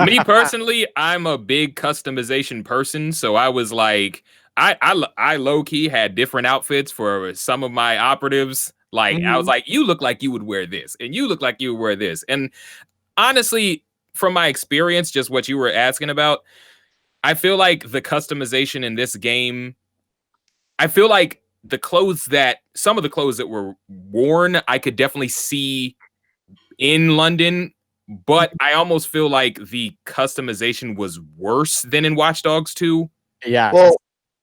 Me personally, I'm a big customization person, so I was like, I low key had different outfits for some of my operatives. Like I was like, you look like you would wear this, and you look like you would wear this. And honestly, from my experience, just what you were asking about, I feel like the customization in this game, I feel like some of the clothes that were worn, I could definitely see in London. But I almost feel like the customization was worse than in Watch Dogs 2. Yeah. Well,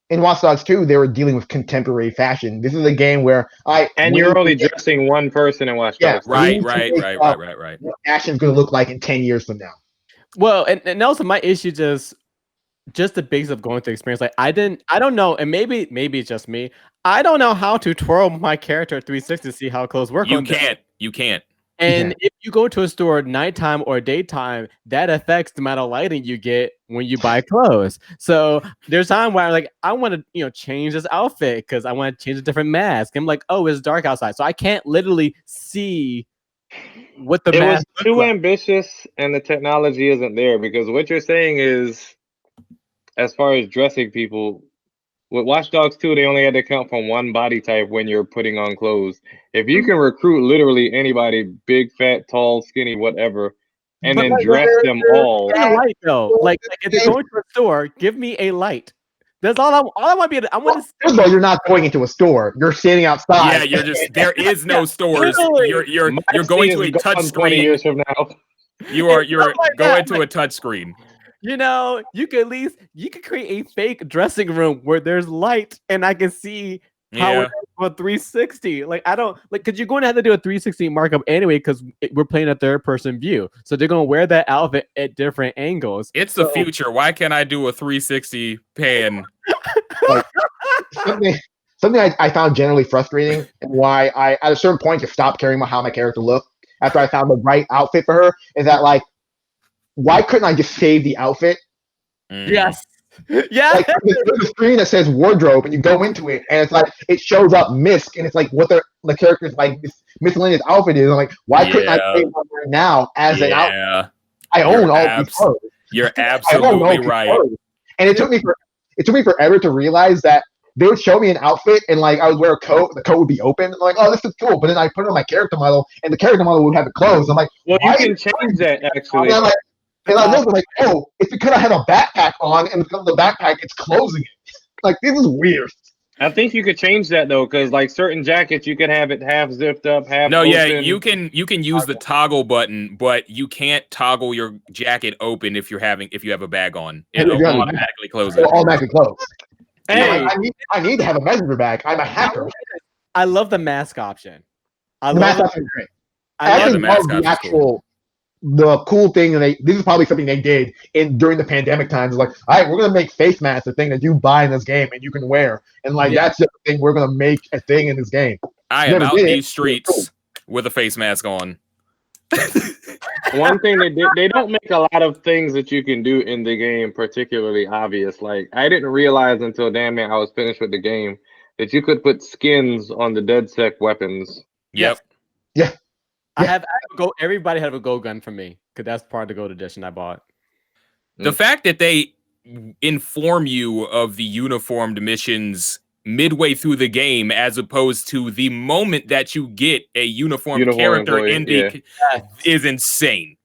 in Watch Dogs 2, they were dealing with contemporary fashion. This is a game where And you're only dressing one person in Watch Yeah, Dogs. Right. what fashion's going to look like in 10 years from now. Well, and also my issue just the basics of going through experience. Like I don't know, and maybe it's just me. I don't know how to twirl my character at 360 to see how clothes work. You on them. can't. And if you go to a store nighttime or daytime, that affects the amount of lighting you get when you buy clothes. So there's time where I'm like, I want to, change this outfit because I want to change a different mask. I'm like, oh, it's dark outside, so I can't literally see what the It was mask looks too like. ambitious and the technology isn't there because what you're saying is, as far as dressing people, with Watch Dogs 2, they only had to count from one body type when you're putting on clothes. If you can recruit literally anybody, big, fat, tall, skinny, whatever, and But then like, dress them all. Give me a light though. Like if you're going to a store, give me a light. That's all I want to be. I want to. First of all, you're not going into a store. You're standing outside. Yeah, you're just there is no stores. literally. You're My going to seat a is touch gone 20 screen. years from now. You're like going that, to a touch screen. You could at least create a fake dressing room where there's light and I can see How Yeah. would I do a 360? Like I don't like because you're going to have to do a 360 markup anyway because we're playing a third person view. So they're going to wear that outfit at different angles. It's the future. Why can't I do a 360 pan? Something I found generally frustrating and why I at a certain point just stopped caring about how my character looked after I found the right outfit for her is that like why couldn't I just save the outfit? Mm. Yes. Yeah. Like there's a screen that says wardrobe and you go into it and it's like it shows up misc and it's like what the character's like this miscellaneous outfit is. I'm like, why couldn't I Yeah. save one right now as an outfit? Yeah. I own You're all these clothes. You're I own all absolutely these right. clothes. And it took me forever to realize that they would show me an outfit and like I would wear a coat, the coat would be open. I'm like, oh, this is cool. But then I put it on my character model and the character model would have the clothes. I'm like, Well, you why can is- change that and actually. I'm like, oh, it's because I have a backpack on and because of the backpack, it's closing it. Like, this is weird. I think you could change that though, because like certain jackets, you could have it half zipped up, half. No, yeah, open. you can use the toggle button, but you can't toggle your jacket open if you have a bag on. It'll If you have a bag. automatically close So it. automatically close. Hey, I need to have a messenger bag. I'm a hacker. I love the mask option. I The love mask it. option is great. I I love actually the love mask the option is actual, the cool thing, and this is probably something they did during the pandemic times. Like, all right, we're gonna make face masks a thing that you buy in this game and you can wear, and like Yeah. that's the thing we're gonna make a thing in this game. I am Never out did it. these streets with a face mask on. one thing they don't make a lot of things that you can do in the game particularly obvious. Like I didn't realize until damn near I was finished with the game that you could put skins on the DedSec weapons. Yep. I have go. Everybody have a go gun for me because that's part of the gold edition I bought. The fact that they inform you of the uniformed missions midway through the game, as opposed to the moment that you get a uniformed Uniform character employee, in the is insane.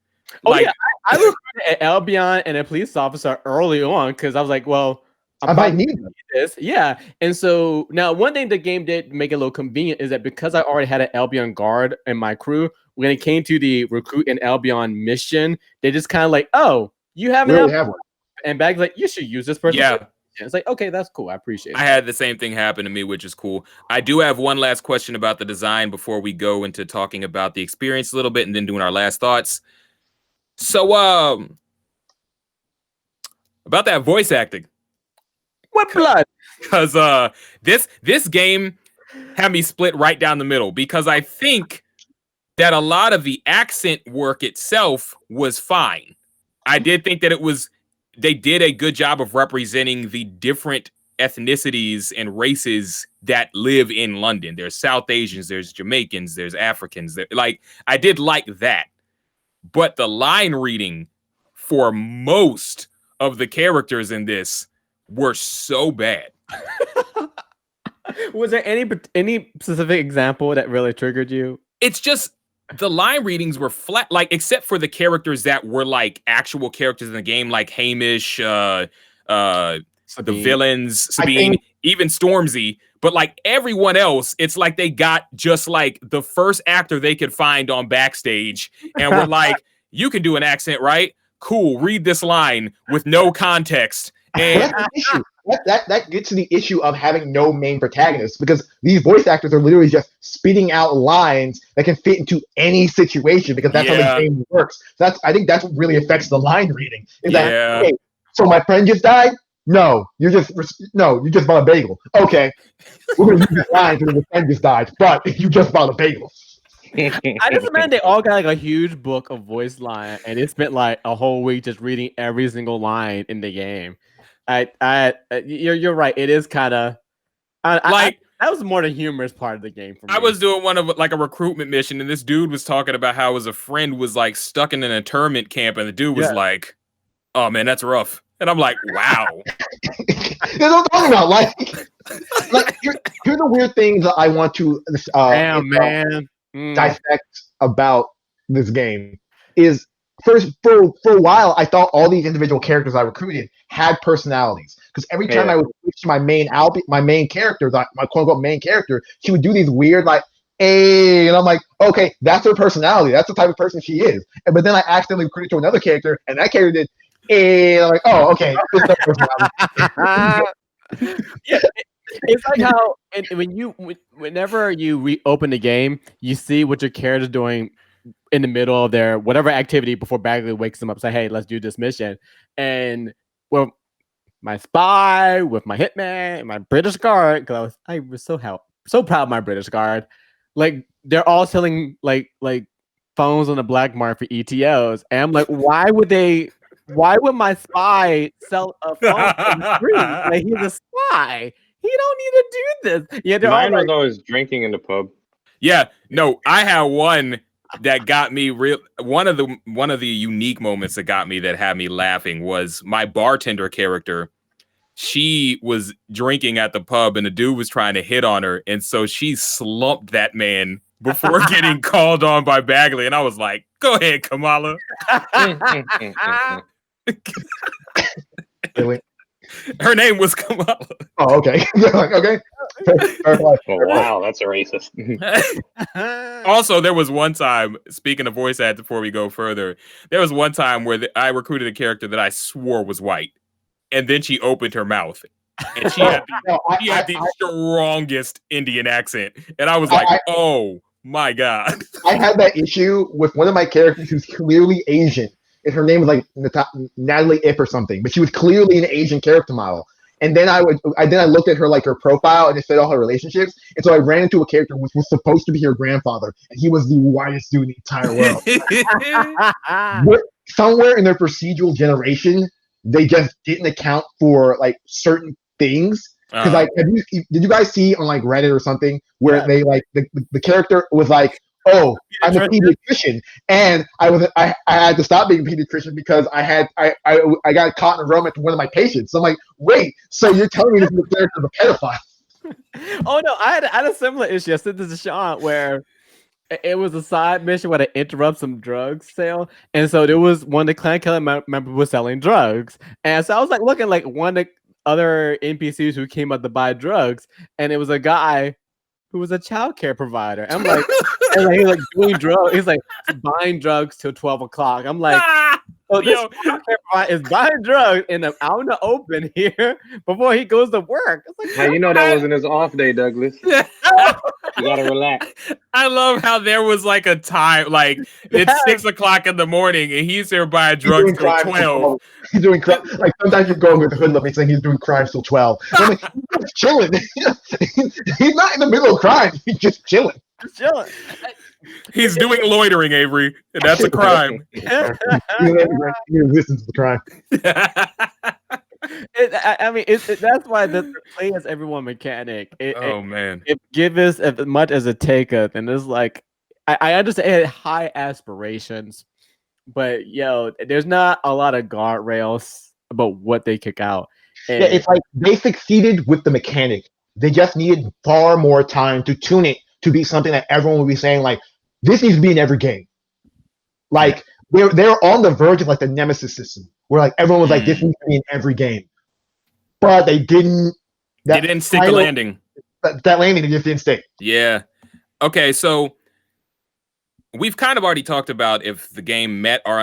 Oh Like, yeah, I recruited an Albion and a police officer early on because I was like, well, I might need them. this. Yeah. And so now one thing the game did make it a little convenient is that because I already had an Albion guard in my crew, when it came to the recruit and Albion mission, they just kind of like, oh, you have We an already Albion. have one. And Bag's like, you should use this person. yeah, It's like, okay, that's cool. I appreciate it. I had the same thing happen to me, which is cool. I do have one last question about the design before we go into talking about the experience a little bit and then doing our last thoughts. So, about that voice acting, What blood? because this game had me split right down the middle because I think that a lot of the accent work itself was fine. I did think that they did a good job of representing the different ethnicities and races that live in London. There's South Asians, there's Jamaicans, there's Africans. I did like that. But the line reading for most of the characters in this were so bad. Was there any specific example that really triggered you? It's just the line readings were flat, like except for the characters that were like actual characters in the game, like Hamish, the villains, Sabine, even Stormzy. But like everyone else, it's like they got just like the first actor they could find on Backstage, and we're like, "You can do an accent, right? Cool. Read this line with no context." And That's the issue. That gets to the issue of having no main protagonist because these voice actors are literally just spitting out lines that can fit into any situation because that's how Yeah. the game works. So I think that's what really affects the line reading. Is Yeah. that, hey, so my friend just died? No, you just bought a bagel. Okay, we're gonna use this line because your friend just died, but you just bought a bagel. I just imagine they all got like a huge book of voice line, and they spent like a whole week just reading every single line in the game. You're right. It is kind of that was more the humorous part of the game for me. I was doing one of like a recruitment mission, and this dude was talking about how his friend was like stuck in an internment camp, and the dude was like, "Oh man, that's rough." And I'm like, "Wow." That's what I'm talking about. Like here's the weird things that I want to damn man. dissect about this game is first for a while I thought all these individual characters I recruited had personalities because every time I would switch to my main character, my quote unquote main character, she would do these weird like hey, and I'm like, okay, that's her personality. That's the type of person she is. But then I accidentally recruited to another character, and that character did hey, and I'm like, oh, okay, this is her personality. It's like how whenever you reopen the game, you see what your character's doing in the middle of their whatever activity before Bagley wakes them up. Say, hey, let's do this mission. And well, my spy with my hitman, my British guard, because I was so proud of my British guard. Like they're all selling like phones on the black market for ETOs, and I'm like, why would my spy sell a phone on the street? Like he's a spy. He don't need to do this. Yeah, Mine was always drinking in the pub. Yeah, no, I had one that got me real. One of the unique moments that got me that had me laughing was my bartender character. She was drinking at the pub and the dude was trying to hit on her, and so she slumped that man before getting called on by Bagley, and I was like, "Go ahead, Kamala." Really? Her name was Kamala. Oh, okay. Okay. Oh, wow, that's a racist. Also, there was one time, speaking of voice acting, before we go further, there was one time where I recruited a character that I swore was white, and then she opened her mouth, and she had the strongest Indian accent, and I was like, oh my God. I had that issue with one of my characters who's clearly Asian, and her name was like Natalie Ip or something, but she was clearly an Asian character model. And then I looked at her like her profile and it said all her relationships. And so I ran into a character which was supposed to be her grandfather, and he was the whitest dude in the entire world. But somewhere in their procedural generation, they just didn't account for like certain things. Because like, did you guys see on like Reddit or something where they like the character was like, "Oh, I'm a pediatrician," and I had to stop being a pediatrician because I got caught in a romance with one of my patients. So I'm like, wait, so you're telling me this is the character of a pedophile? Oh no, I had a similar issue. I said this to Sean where it was a side mission where they interrupt some drug sale, and so there was one of the Clan Killer members was selling drugs, and so I was like looking like one of the other NPCs who came up to buy drugs, and it was a guy who was a child care provider. I'm like, he's like doing drugs. He's like buying drugs till 12 o'clock. I'm like, oh, this child care provider is buying drugs out in the open here before he goes to work. It's like, hey, you know that wasn't his off day, Douglas. You gotta relax. I love how there was like a time, like it's 6 o'clock in the morning, and he's there buying drugs till 12. He's doing crime. Like sometimes you're going with the hoodlum and saying he's doing crimes till 12. I'm like, he's chilling. He's not in the middle of crime. He's just chilling. He's doing loitering, Avery, and that's a crime. He listens to the crime. That's why the play as everyone mechanic. Man, it gives us as much as it takes us, and it's like I understand it had high aspirations, but there's not a lot of guardrails about what they kick out. And yeah, it's like they succeeded with the mechanic. They just needed far more time to tune it to be something that everyone would be saying like, this needs to be in every game. Like they're on the verge of like the Nemesis system, where like everyone was like, this needs to be in every game, but they didn't. They didn't stick the landing. That landing just didn't stick. Yeah. Okay, so we've kind of already talked about if the game met our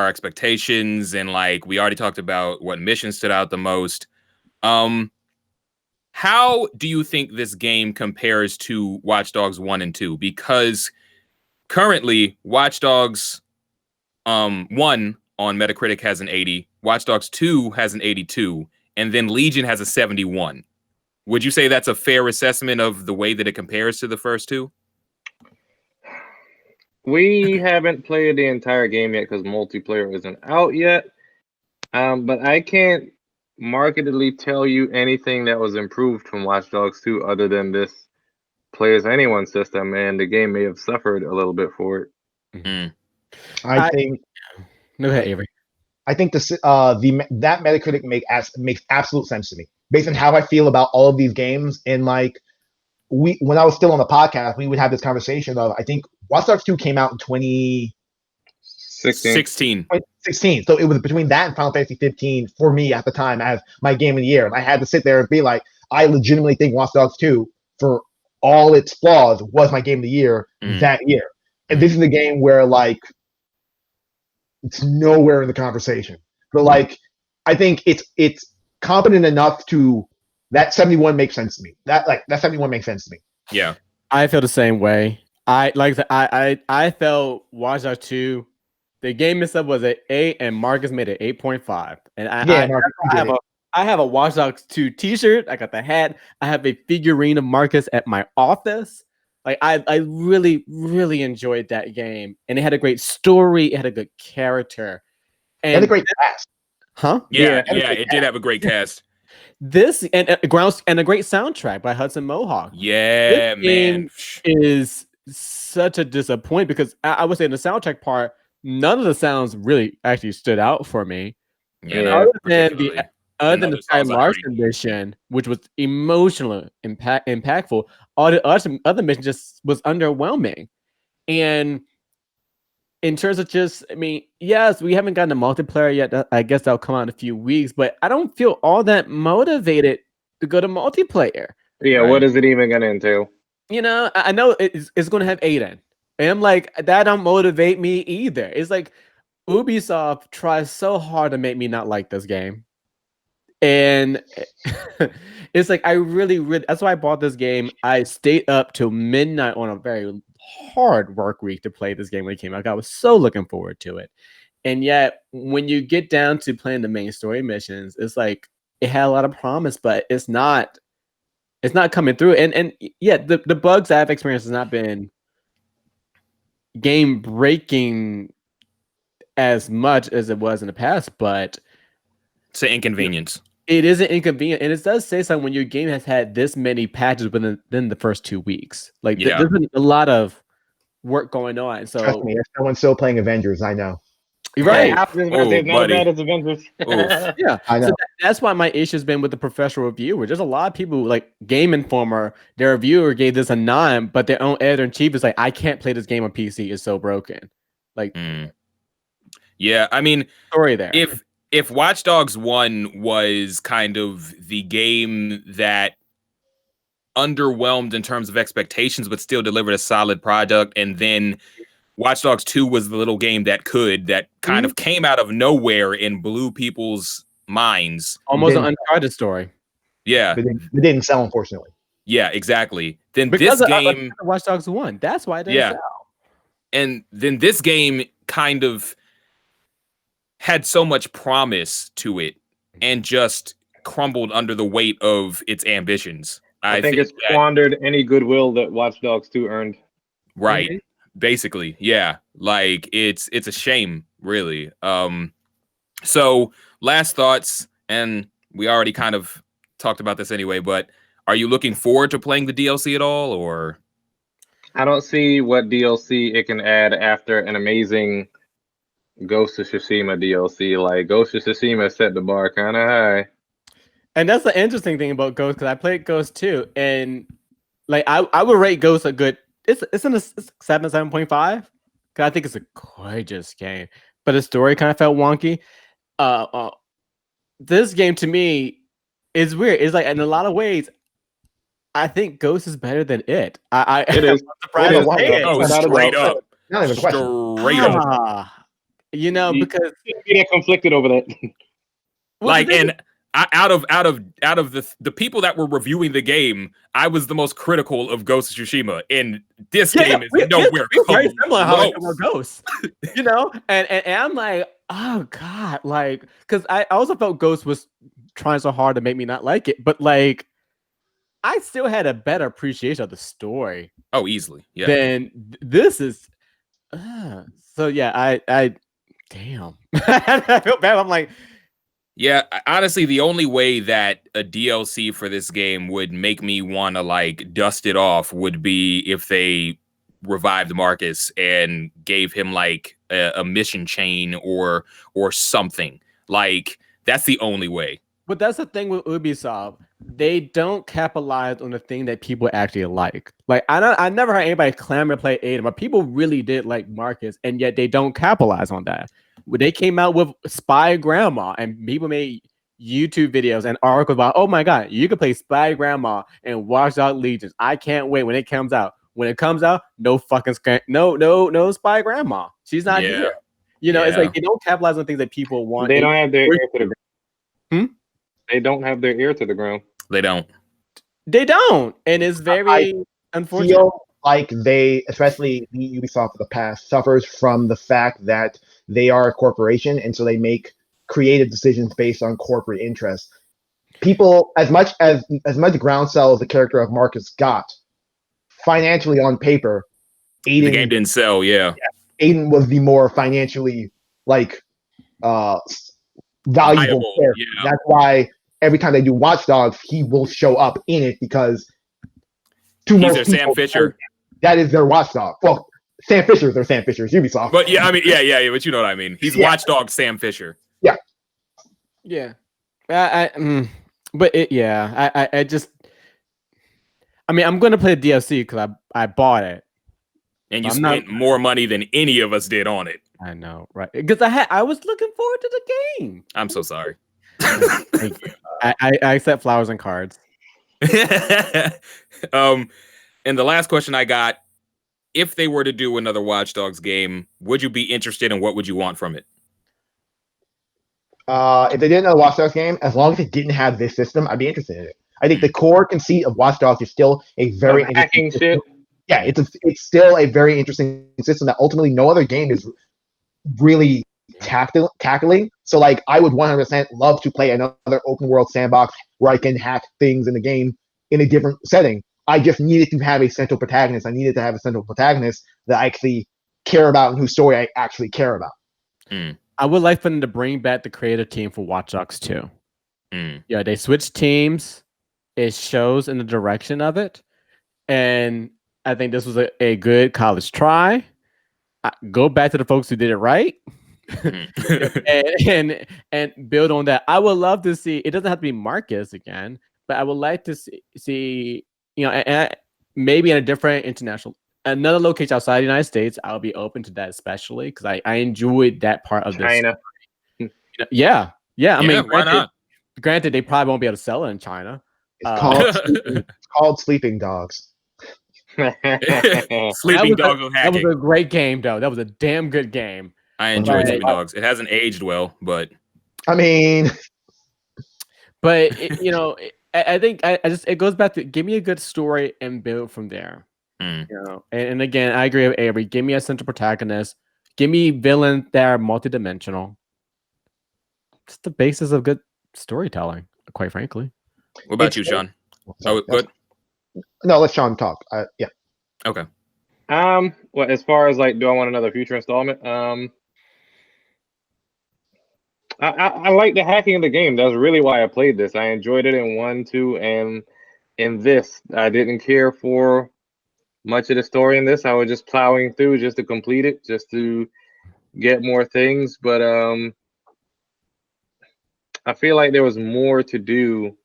expectations, and like we already talked about what mission stood out the most. How do you think this game compares to Watch Dogs 1 and 2? Because currently, Watch Dogs 1 on Metacritic has an 80, Watch Dogs 2 has an 82, and then Legion has a 71. Would you say that's a fair assessment of the way that it compares to the first two? We haven't played the entire game yet because multiplayer isn't out yet. But I can't markedly tell you anything that was improved from Watch Dogs 2 other than this play as anyone system, and the game may have suffered a little bit for it. Mm-hmm. I think. No, Avery. I think that Metacritic makes absolute sense to me based on how I feel about all of these games. And like when I was still on the podcast, we would have this conversation of, I think Watch Dogs 2 came out in 2016. So it was between that and Final Fantasy 15 for me at the time as my game of the year. And I had to sit there and be like, I legitimately think Watch Dogs 2, for all its flaws, was my game of the year that year. And this is a game where like it's nowhere in the conversation. But like I think it's competent enough to that 71 makes sense to me. That 71 makes sense to me. Yeah. I feel the same way. I felt Watch Dogs 2. The game itself was an 8, and Marcus made it 8.5. And I have a Watch Dogs 2 T-shirt. I got the hat. I have a figurine of Marcus at my office. Like I really, really enjoyed that game, and it had a great story. It had a good character, And a great cast. huh? Yeah, it did have a great cast. This and a great soundtrack by Hudson Mohawk. Yeah, This game man. is such a disappointment because I would say in the soundtrack part, none of the sounds really actually stood out for me. Yeah, Yeah. not Other than particularly. other And than other the Sky songs I Larson mission, which was emotionally impactful, all the other mission just was underwhelming. And in terms of just, I mean, yes, we haven't gotten a multiplayer yet. I guess that'll come out in a few weeks, but I don't feel all that motivated to go to multiplayer. Yeah, Right. what is it even gonna entail? You know, I know it's going to have Aiden. And I'm like, that don't motivate me either. It's like Ubisoft tries so hard to make me not like this game. And it's like, I really, that's why I bought this game. I stayed up till midnight on a very hard work week to play this game when it came out. I was so looking forward to it. And yet, when you get down to playing the main story missions, it's like, it had a lot of promise, but it's not coming through. And yeah, the bugs I've experienced has not been game breaking as much as it was in the past, but It's an inconvenience. it isn't inconvenient. And it does say something when your game has had this many patches within the first 2 weeks. Like Yeah. there's been a lot of work going on. Trust So me, there's someone still playing Avengers. I know. you're right. Half this Oh, is not buddy. bad as Avengers. Oof. Yeah, I know. so that's why my issue has been with the professional reviewer. There's a lot of people like Game Informer. Their reviewer gave this a 9, but their own editor in chief is like, I can't play this game on PC. It's so broken. Like Yeah, I mean, story there. if Watch Dogs 1 was kind of the game that underwhelmed in terms of expectations, but still delivered a solid product, and then Watch Dogs 2 was the little game that kind of came out of nowhere and blew people's minds. Almost an Didn't- Uncharted story. Yeah, But it didn't sell, unfortunately. yeah, exactly. Then Because this of game, Watch Dogs 1. That's why it didn't Yeah. sell. and then this game kind of had so much promise to it and just crumbled under the weight of its ambitions. I think it's that- squandered any goodwill that Watch Dogs 2 earned. right. Basically, yeah. Like it's a shame, really. So last thoughts, and we already kind of talked about this anyway, but are you looking forward to playing the DLC at all, or I don't see what DLC it can add after an amazing Ghost of Tsushima DLC. Like Ghost of Tsushima set the bar kind of high. And that's the interesting thing about Ghost, because I played Ghost too, and like I would rate Ghost a good. It's in a 7.5 because I think it's a gorgeous game, but the story kind of felt wonky. This game to me is weird. It's like in a lot of ways, I think Ghost is better than it. It is. I'm surprised It to is. say it. oh, Without a straight doubt. up, Not even a question. straight up, You know, You- because Get conflicted over that. like, and out of the people that were reviewing the game, I was the most critical of Ghost of Tsushima, and this game is nowhere we're very close. similar how I feel about Ghost, you know, and I'm like, oh god, like, because I also felt Ghost was trying so hard to make me not like it, but like, I still had a better appreciation of the story Oh, easily, yeah. than this is. So yeah, I damn, I feel bad. I'm like, Yeah, honestly, the only way that a DLC for this game would make me want to like dust it off would be if they revived Marcus and gave him like a mission chain or something. Like that's the only way. but that's the thing with Ubisoft. They don't capitalize on the thing that people actually like. Like I never heard anybody clamor to play Aiden, but people really did like Marcus, and yet they don't capitalize on that. When they came out with Spy Grandma, and people made YouTube videos and articles about, oh my god, you can play Spy Grandma and Watch Dogs Legions. I can't wait when it comes out. When it comes out, no fucking no Spy Grandma. She's not Yeah. here. You know, it's Yeah. like they don't capitalize on things that people want. They don't have their ear to the ground. Hmm? They don't have their ear to the ground. They don't. They don't, and it's very unfortunate. Feel like they, especially Ubisoft of the past, suffers from the fact that they are a corporation, and so they make creative decisions based on corporate interests. People, as much groundswell as the character of Marcus got, financially on paper, Aiden, The game didn't sell. Yeah. Aiden was the more financially valuable Viable, character. yeah. That's why every time they do Watch Dogs, he will show up in it because He's their Sam Fisher. that is their watchdog. Well, Sam Fisher is their Sam Fisher. It's Ubisoft. But yeah, I mean, yeah, but you know what I mean. He's Yeah. Watchdog Sam Fisher. Yeah, but I just, I mean, I'm gonna play the DLC because I bought it. And you I'm not- spent more money than any of us did on it. I know, right? Because I was looking forward to the game. I'm so sorry. Thank you. I accept flowers and cards. And the last question I got, if they were to do another Watch Dogs game, would you be interested and what would you want from it? If they did another Watch Dogs game, as long as it didn't have this system, I'd be interested in it. I think the core conceit of Watch Dogs is still a very hacking interesting shit. system. Yeah, it's still a very interesting system that ultimately no other game is really tackling. So like, I would 100% love to play another open world sandbox where I can hack things in the game in a different setting. I just needed to have a central protagonist. I needed to have a central protagonist that I actually care about and whose story I actually care about. I would like for them to bring back the creative team for Watch Dogs 2. Yeah, they switched teams. It shows in the direction of it. And I think this was a good college try. Go back to the folks who did it right. and build on that. I would love to see, it doesn't have to be Marcus again, but I would like to see and maybe in a different another location outside the United States. I'll be open to that, especially because I enjoyed that part of China. this. Yeah. I mean, why not? Granted, they probably won't be able to sell it in China. It's called Sleeping Dogs. Sleeping Dogs with That hacking. was a great game, though. That was a damn good game. I enjoyed Right. Sleeping Dogs. It hasn't aged well, but I mean, But I think it goes back to give me a good story and build from there. And again, I agree with Avery. Give me a central protagonist. Give me villains that are multidimensional. It's the basis of good storytelling, quite frankly. what about you, Sean? Oh, good. no, let Sean talk. Yeah. Okay. Well, as far as like, do I want another future installment? I like the hacking of the game. That's really why I played this. I enjoyed it in 1, 2, and in this. I didn't care for much of the story in this. I was just plowing through just to complete it, just to get more things. But I feel like there was more to do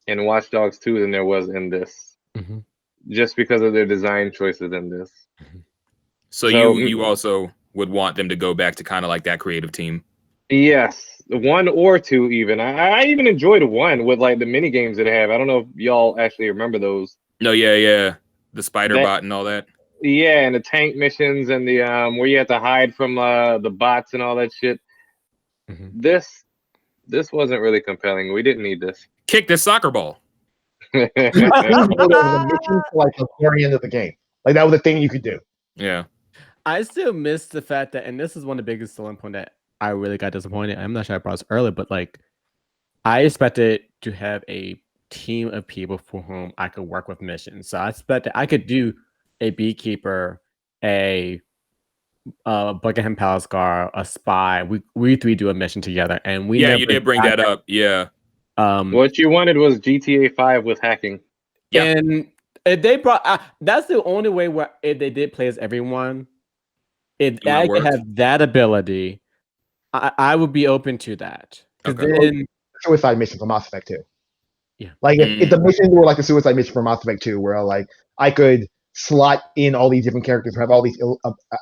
in Watch Dogs 2 than there was in this. Just because of their design choices in this. So you also would want them to go back to kind of like that creative team. Yes, 1 or 2 even. I even enjoyed 1 with like the mini games that they have. I don't know if y'all actually remember those. No, yeah. The spider bot and all that. Yeah, and the tank missions and the where you have to hide from the bots and all that shit. This wasn't really compelling. We didn't need this. Kick this soccer ball. It was a mission to like the very end of the game. Like that was the thing you could do. Yeah. I still miss the fact that, and this is one of the biggest selling point that I really got disappointed. I'm not sure I brought this earlier, but like I expected to have a team of people for whom I could work with missions. So I expected I could do a beekeeper, a Buckingham Palace guard, a spy. We three do a mission together, and we you did bring that up. Yeah. What you wanted was GTA 5 with hacking. Yeah. And if they brought that's the only way where if they did play as everyone, if I could have that ability, I would be open to that. Okay. Then, Suicide mission for Mass Effect 2. Yeah. Like if the missions were like the suicide mission for Mass Effect 2, where like I could slot in all these different characters who have all these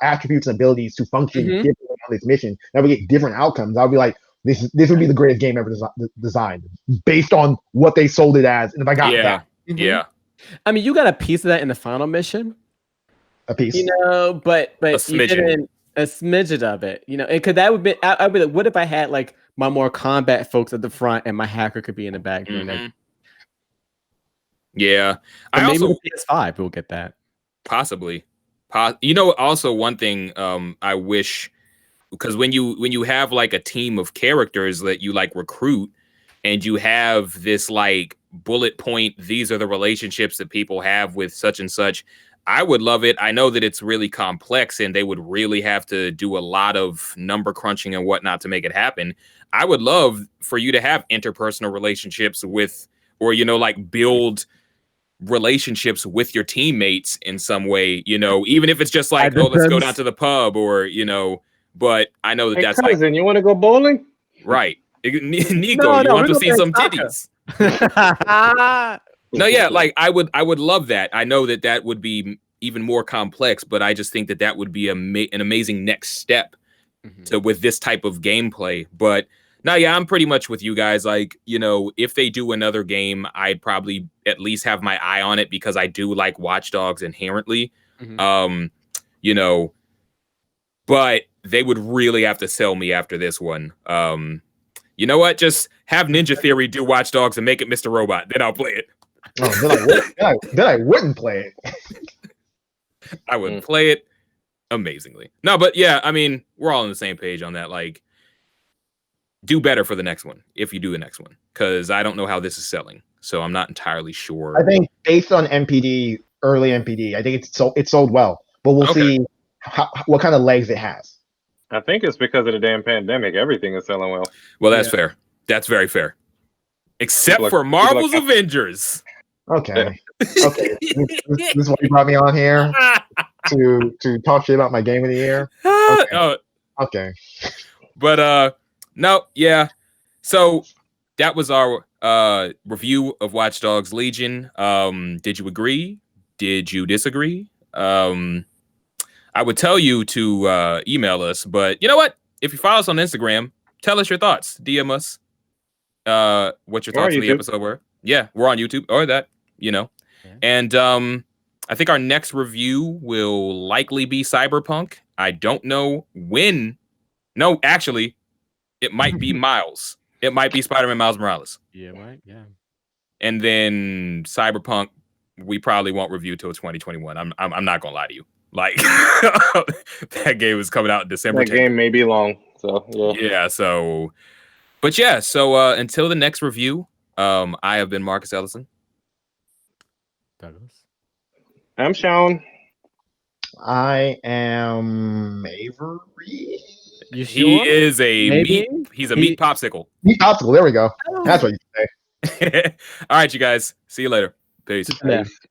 attributes and abilities to function differently on this mission, and we get different outcomes. I'll be like, this would be the greatest game ever designed based on what they sold it as. And if I got that, yeah. I mean, you got a piece of that in the final mission, a piece, but A you smidgen. didn't a smidgen of it, and could that would be? I'd be like, what if I had like my more combat folks at the front and my hacker could be in the back doing that? Yeah, But I maybe also the PS5 will get that. possibly, you know, also one thing I wish, because when you have like a team of characters that you like recruit, and you have this like bullet point, these are the relationships that people have with such and such. I would love it. I know that it's really complex and they would really have to do a lot of number crunching and whatnot to make it happen. I would love for you to have interpersonal relationships with, or, you know, like build relationships with your teammates in some way, you know, even if it's just like, oh, let's go down to the pub, or, you know, but I know that Hey, that's cousin, you want to go bowling? right. Nico, No, you no, want we're to see gonna some play soccer. titties? No, yeah, like I would love that. I know that that would be even more complex, but I just think that that would be an amazing next step to with this type of gameplay. But no, yeah, I'm pretty much with you guys. Like, you know, if they do another game, I'd probably at least have my eye on it because I do like Watch Dogs inherently. You know, but they would really have to sell me after this one. You know what? Just have Ninja Theory do Watch Dogs and make it Mr. Robot. Then I'll play it. Oh, then I wouldn't play it. I would play it amazingly. No, but yeah, I mean, we're all on the same page on that. Like, do better for the next one if you do the next one, because I don't know how this is selling, so I'm not entirely sure. I think based on NPD, early NPD, I think it's sold well, but we'll see what kind of legs it has. I think it's because of the damn pandemic. Everything is selling well. Well, that's fair. That's very fair. Except for Marvel's Avengers. Okay. Okay. This is why you brought me on here to talk shit about my game of the year. Okay. Okay. But no, yeah. So that was our review of Watch Dogs Legion. Did you agree? Did you disagree? I would tell you to email us, but you know what? If you follow us on Instagram, tell us your thoughts. DM us what your thoughts on the episode were. Yeah, we're on YouTube or that, you know. And I think our next review will likely be Cyberpunk. I don't know when. No, actually, it might be Miles. It might be Spider-Man Miles Morales. Yeah, right. Yeah. And then Cyberpunk, we probably won't review till 2021. I'm not gonna lie to you. Like that game is coming out in December. That game may be long. So yeah. So, but yeah. So until the next review, I have been Marcus Ellison. Douglas. I'm Sean. I am Avery. You sure? He is a Maybe? He's a meat popsicle. Meat popsicle. There we go. That's what you say. All right, you guys. See you later. Peace. Yeah.